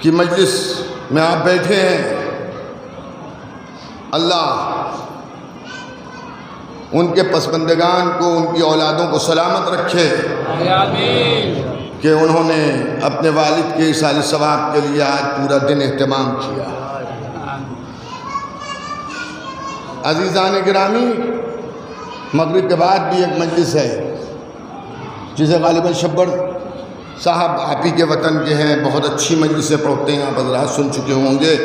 کی مجلس میں آپ بیٹھے ہیں، اللہ ان کے پسماندگان کو، ان کی اولادوں کو سلامت رکھے کہ انہوں نے اپنے والد کے ایصال ثواب کے لیے آج پورا دن اہتمام کیا۔ عزیزان گرامی، مغرب کے بعد بھی ایک مجلس ہے جسے غالباً شبر صاحب آپ ہی کے وطن کے ہیں، بہت اچھی مجلسیں پڑھتے ہیں، آپ حضرات سن چکے ہوں گے،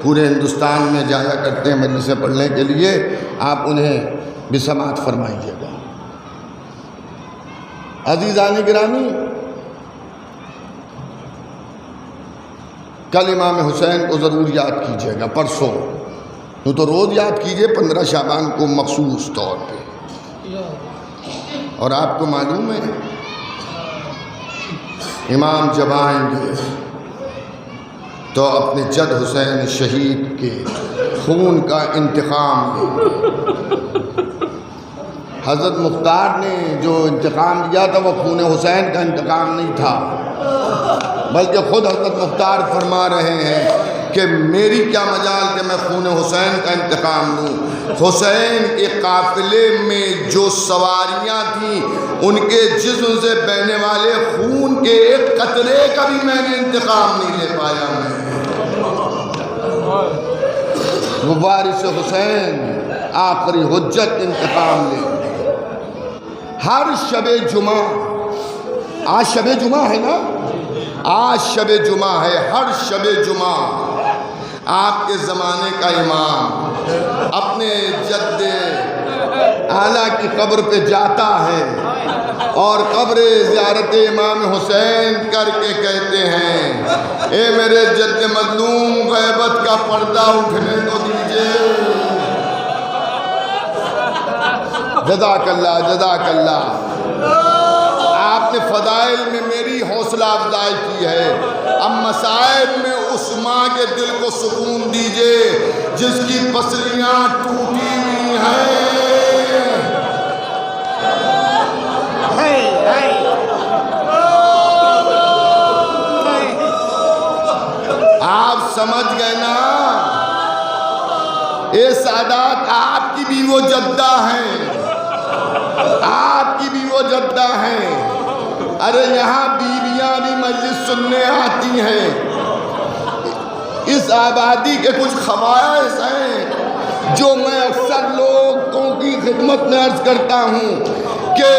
پورے ہندوستان میں جایا کرتے ہیں مجلسیں پڑھنے کے لیے، آپ انہیں بھی سماعت فرمائیے گا۔ عزیزان گرامی، کل امام حسین کو ضرور یاد کیجیے گا، پرسوں تو روز یاد کیجیے، 15 شعبان کو مخصوص طور پہ۔ اور آپ کو معلوم ہے امام جب آئیں گے تو اپنے جد حسین شہید کے خون کا انتقام لیں۔ حضرت مختار نے جو انتقام لیا تھا وہ خون حسین کا انتقام نہیں تھا، بلکہ خود حضرت مختار فرما رہے ہیں کہ میری کیا مجال کہ میں خون حسین کا انتقام لوں۔ حسین کے قافلے میں جو سواریاں تھیں ان کے جسم سے بہنے والے خون کے ایک قطرے کا بھی میں نے انتقام نہیں لے پایا۔ وہ وارث حسین آخری حجت انتقام لے۔ ہر شب جمعہ، آج شب جمعہ ہے نا، آج شب جمعہ ہے، ہر شب جمعہ آپ کے زمانے کا امام اپنے جد اعلیٰ کی قبر پہ جاتا ہے اور قبر زیارت امام حسین کر کے کہتے ہیں، اے میرے جد مظلوم، غیبت کا پردہ اٹھنے کو دیجئے۔ جزاک اللہ، جزاک اللہ۔ آپ نے فضائل میں میری حوصلہ افزائی کی ہے، اب مصائب میں اس ماں کے دل کو سکون دیجئے جس کی پسلیاں ٹوٹی ہوئی ہیں۔ آپ سمجھ گئے نا، اے سادات، آپ کی بھی وہ جدہ ہیں، آپ کی بھی وہ جدہ ہیں۔ ارے یہاں بیویاں بھی مجلس سننے آتی ہیں۔ اس آبادی کے کچھ خواہش ہیں جو میں اکثر لوگوں کی خدمت میں عرض کرتا ہوں کہ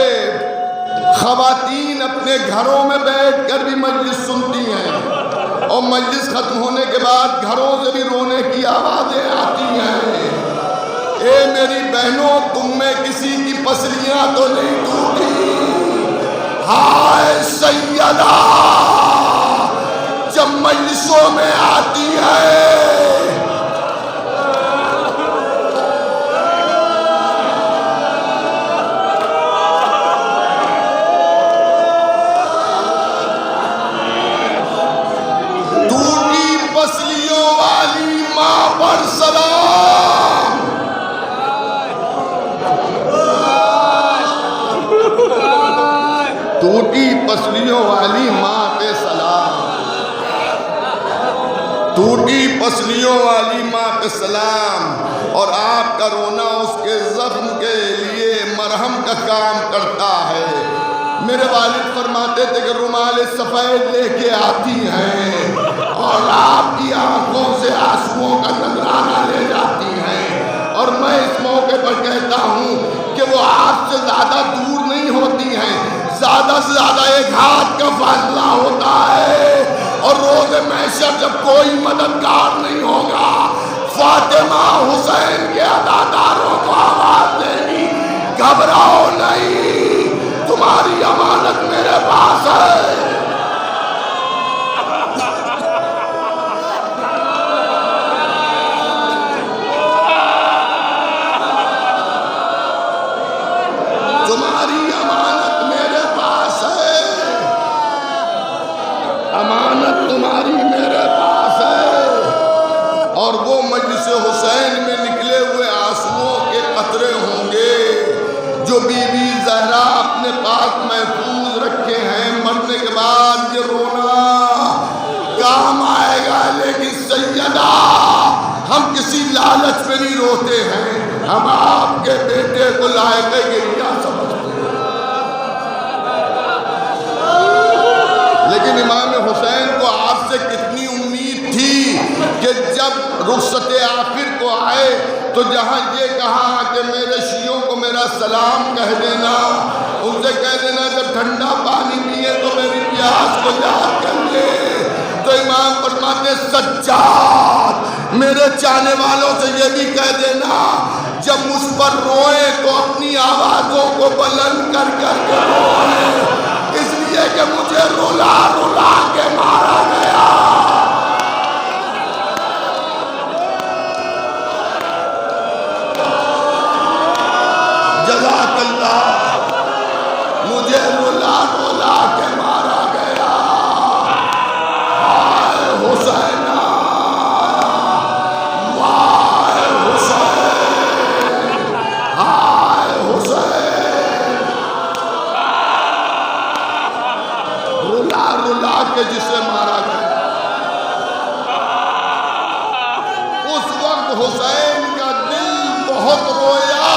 خواتین اپنے گھروں میں بیٹھ کر بھی مجلس سنتی ہیں اور مجلس ختم ہونے کے بعد گھروں سے بھی رونے کی آوازیں آتی ہیں۔ اے میری بہنوں، تم میں کسی کی پسلیاں تو نہیں ٹوٹی؟ ہائے سیدہ جب مجلسوں میں آتی ہے، ٹوٹی پسلیوں والی ماں پر سلام۔ ٹوٹی پسلیوں والی ماں پہ سلام، ٹوٹی پسلیوں والی ماں پہ سلام۔ اور آپ کا رونا اس کے زخم کے لیے مرہم کا کام کرتا ہے۔ میرے والد فرماتے تھے کہ رومال سفید لے کے آتی ہیں اور آپ کی آنکھوں سے آنسوؤں کا نذرانہ لے جاتی ہیں، اور میں اس موقع پر کہتا ہوں کہ وہ آپ سے زیادہ دور نہیں ہوتی ہیں، زیادہ سے زیادہ ایک ہاتھ کا فاصلہ ہوتا ہے، اور روز محشر جب کوئی مددگار نہیں ہوگا، فاطمہ حسین کے عزاداروں کو آواز دینی، گھبراؤ نہیں، تمہاری امانت میرے پاس ہے۔ تمہاری امانت میرے پاس ہے، امانت تمہاری میرے پاس ہے۔ اور وہ مجلس حسین میں نکلے ہوئے آنسوؤں کے قطرے ہوں گے جو بی بی زہرا اپنے پاس محفوظ رکھے ہیں، مرنے کے بعد یہ رونا کام آئے گا، لیکن سیدہ ہم کسی لالچ میں نہیں روتے ہیں، ہم آپ کے بیٹے کو لائق گریہ سمجھتے ہیں۔ لیکن امام حسین کو آپ سے کتنی امید تھی کہ جب رخصت آخر کو آئے تو جہاں یہ کہا کہ میرے شیعوں کو میرا سلام کہہ دینا، ان سے کہہ دینا جب ٹھنڈا پانی پیے تو میری پیاس کو یاد کر لے، تو امام فرماتے سجاد میرے چاہنے والوں سے یہ بھی کہہ دینا جب مجھ پر روئیں تو اپنی آوازوں کو بلند کر کر کے روئیں، اس لیے کہ مجھے رولا رولا کے مارا گیا۔ جزاک اللہ، مجھے رولا رولا کے مارا گیا۔ ہائے حسین، ہائے حسین، ہائے حسین، رولا رولا کے جسے مارا گیا۔ اس وقت حسین کا دل بہت رویا،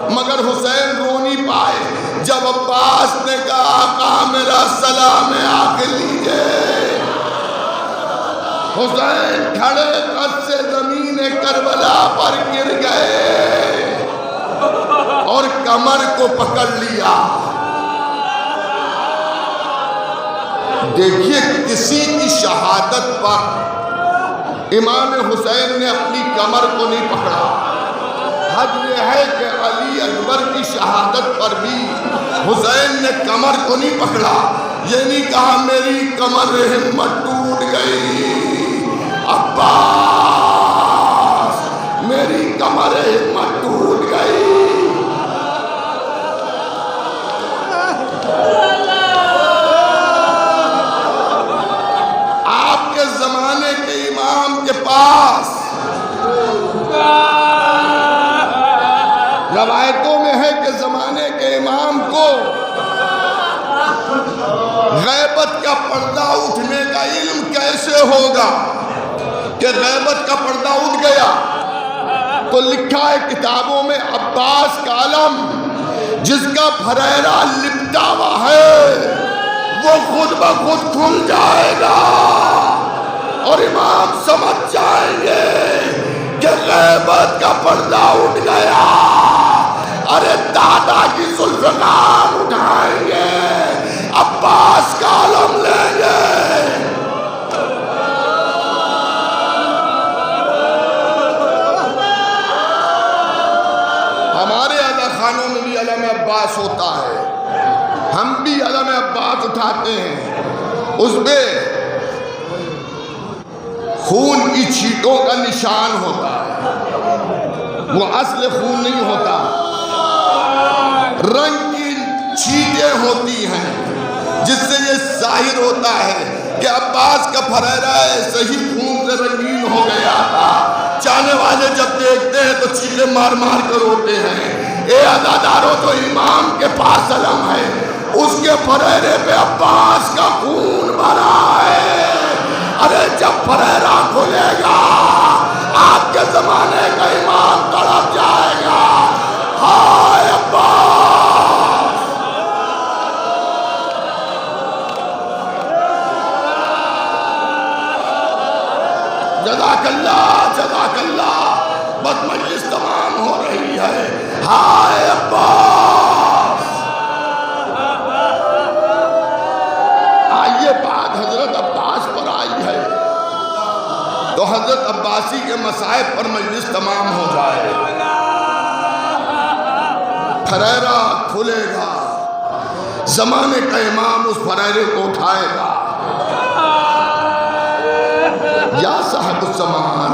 مگر حسین رو نہیں پائے۔ جب عباس نے کہا آقا میرا سلام آخر لیجئے، حسین کھڑے قد سے زمین کربلا پر گر گئے اور کمر کو پکڑ لیا۔ دیکھیے کسی کی شہادت پر امام حسین نے اپنی کمر کو نہیں پکڑا۔ حد یہ ہے کہ علی اکبر کی شہادت پر بھی حسین نے کمر کو نہیں پکڑا، یہ نہیں کہا میری کمر ہمت ٹوٹ گئی، عباس میری کمر ہمت ٹوٹ گئی۔ آپ کے زمانے کے امام کے پاس روایتوں میں ہے کہ زمانے کے امام کو غیبت کا پردہ اٹھنے کا علم کیسے ہوگا کہ غیبت کا پردہ اٹھ گیا؟ تو لکھا ہے کتابوں میں عباس کا علم جس کا پھریرا لپٹا ہوا ہے وہ خود بخود کھل جائے گا اور امام سمجھ جائیں گے کہ غیبت کا پردہ اٹھ گیا۔ ارے دادا کی ذوالفقار اٹھائیں گے، عباس کا علم لیں گے۔ ہمارے عزاخانوں میں بھی علم عباس ہوتا ہے، ہم بھی علم عباس اٹھاتے ہیں، اس پہ خون کی چھینٹوں کا نشان ہوتا ہے، وہ اصل خون نہیں ہوتا، رنگ کی چھینٹیں ہوتی ہیں جس سے یہ ظاہر ہوتا ہے کہ عباس کا پھریرا صحیح خون سے رنگین ہو گیا تھا۔ چاہنے والے جب دیکھتے ہیں تو چیخیں مار مار کر روتے ہیں، اے عزاداروں تو امام کے پاس علم ہے، اس کے پھریرے پہ عباس کا خون بھرا ہے۔ ارے جب پھریرا کھلے گا آپ کے زمانے کا امام تڑپ جائے گا، ہائے عباس۔ جزاک اللہ بس مجلس تمام ہو رہی ہے. ہائے عباس. آئیے بات حضرت عباس پر آئی ہے تو حضرت عباسی کے مصائب پر مجلس تمام ہو جائے. پھریرا کھلے گا, زمانے کا امام اس پھریرے کو اٹھائے گا. یا صاحب الزمان,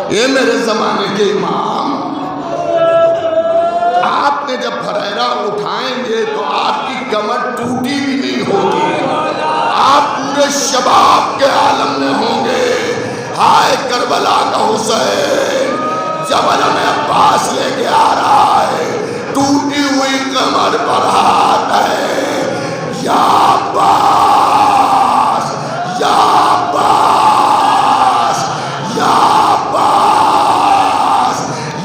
یہ میرے زمانے کے امام, آپ نے جب پھریرا اٹھائیں گے تو آپ کی کمر ٹوٹی بھی نہیں ہوگی, آپ پورے شباب کے عالم میں ہوں گے. ہائے کربلا کا حسین جب علم عباس لے کے آ رہا ہے, ٹوٹی ہوئی کمر پر ہاتھ ہے. یا عباس, یا عباس, یا عباس,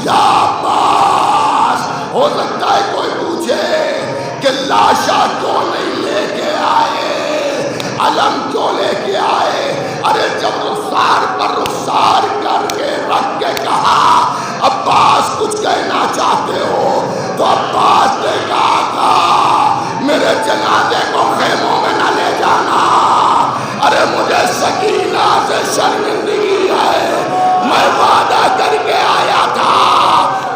یا عباس. ہو سکتا ہے کوئی پوچھے کہ لاشا کیوں نہیں لے کے آئے, علم کیوں لے کے آئے. ارے جب رخسار پر رخسار کر کے رکھ کے کہا عباس کچھ کہنا چاہتے ہو, تو عباس نے کہا تھا میرے جنازے کو خیموں میں نہ لے جانا. ارے مجھے سکینہ سے شرمندگی ہے, میں وعدہ کر کے آیا تھا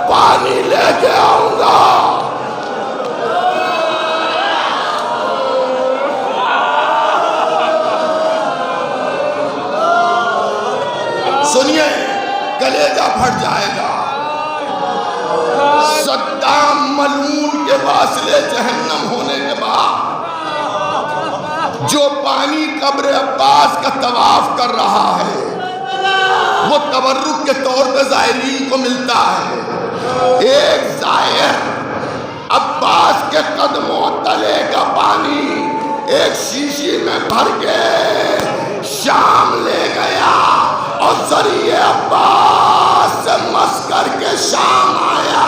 پانی لے کے آؤں گا. سنیے, کلیجہ پھٹ جائے گا. صدام ملعون کے واصلے جہنم ہونے کے بعد جو پانی قبر عباس کا طواف کر رہا ہے وہ تبرک کے طور پہ زائرین کو ملتا ہے. ایک زائر عباس کے قدموں تلے کا پانی ایک شیشی میں بھر کے شام لے گیا اور ذریعے عباس سے مس کر کے شام آیا,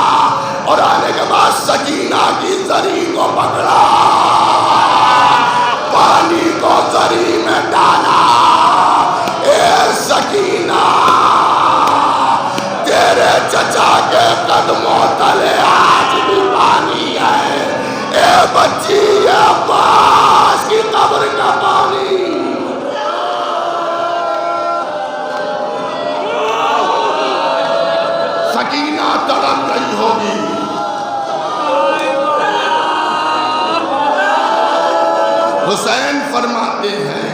اور آنے کے بعد سکینہ کی ذری کو پکڑا, پانی کو ذری میں ڈالا. اے سکینہ, تیرے چچا کے قدموں تلے آج بھی پانی ہے. اے بچی, یہ عباس کی قبر کا پانی. سکینہ تڑپ رہی ہوگی. حسین فرماتے ہیں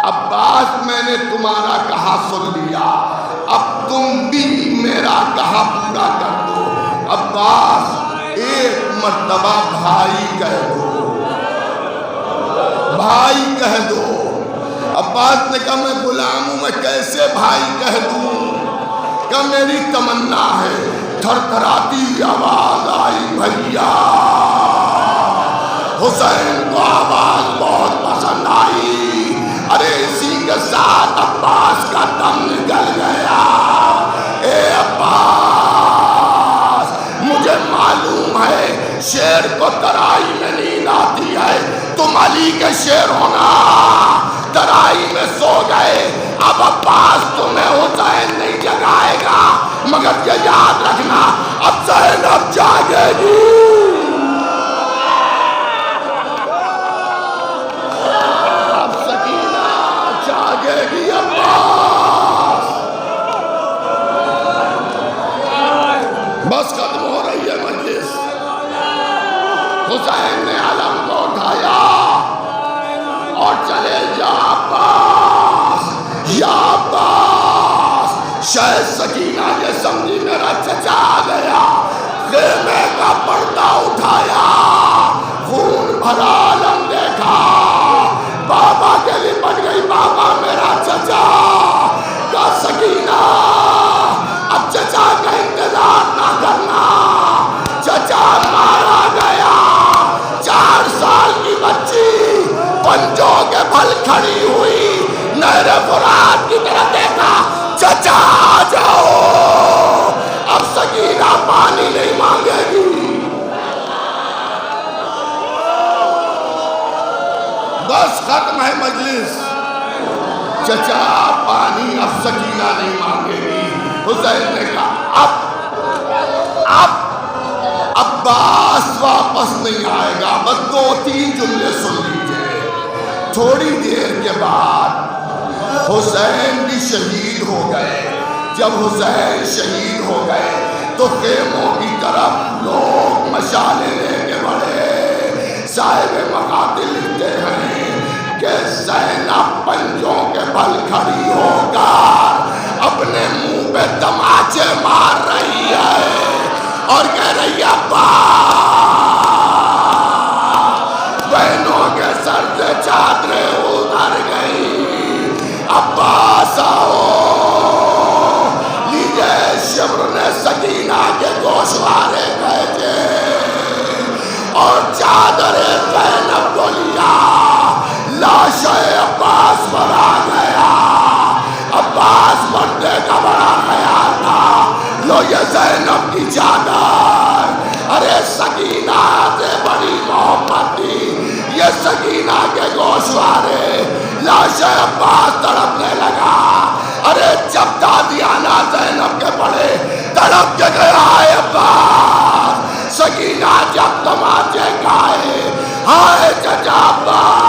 عباس میں نے تمہارا کہا سن لیا, اب تم بھی میرا کہا پورا کر دو. عباس ایک مرتبہ بھائی کہہ دو, بھائی کہہ دو. عباس نے کہا میں غلام ہوں, میں کیسے بھائی کہہ دوں, کہ میری تمنا ہے. تھر تھراتی آواز آئی بھیا. حسین کو آواز بہت پسند آئی. ارے اسی کے ساتھ عباس کا دم نکل گیا. اے عباس, مجھے معلوم ہے شیر کو ترائی میں نیند آتی ہے, تم علی کے شیر ہونا, ترائی میں سو گئے. اب عباس تمہیں حسین نہیں جگائے گا, مگر یہ یاد رکھنا اب زینب جاگے گی. اب سکینہ جاگے گی. عباس بس ختم ہو رہی ہے مجلس. حسین نے علم کو اٹھایا اور چلے جا عباس, یا عباس. شاید سکینہ یہ سمجھی میرا چچا آ گیا. خیمے کا پردہ اٹھایا, خون بھرا علم دیکھا, بابا کے لپٹ گئی. بابا میرا چچا. کہا سکینہ اب چچا کا انتظار نہ کرنا, چچا مارا گیا. 4 سال کی بچی پنجوں کے پھل کھڑی ہوئی, نہر فرات کی طرف دیکھا, چچا آ جاؤ. اب سکینہ پانی نہیں مانگے گی. بس ختم ہے مجلس. چچا پانی اب سکینہ نہیں مانگے گی. حسین نے کہا اب عباس واپس نہیں آئے گا. بس 2-3 جملے سن لیجئے. تھوڑی دیر کے بعد حسین بھی شہید ہو گئے. جب حسین شہید ہو گئے تو خیموں کی طرف لوگ مشالے لے کے بڑھے. صاحب مقاتل لکھتے ہیں کہ زینب پنجوں کے بل کھڑی ہو کر اپنے منہ پہ تماچے مار رہی ہے اور کہہ رہی ہے بہنوں کے سر سے چادریں اتر گئی. عباس آؤ. لیجئے شمر نے سکینہ کے گوشوارے بھیجے اور چادر زینب کو لیا. لاش عباس پر آ گیا. عباس مرنے کا بڑا خیال تھا. لو یہ زینب کی چادر. ارے سکینہ سے بڑی محبت تھی. یہ سکینہ کے گوشوارے. لاش عباس تڑپنے لگا. ارے جب دادیانہ زینب کے پڑے تڑپ کے گیا ہے عباس. سکینہ جب تماچے گائے ہائے چچا عباس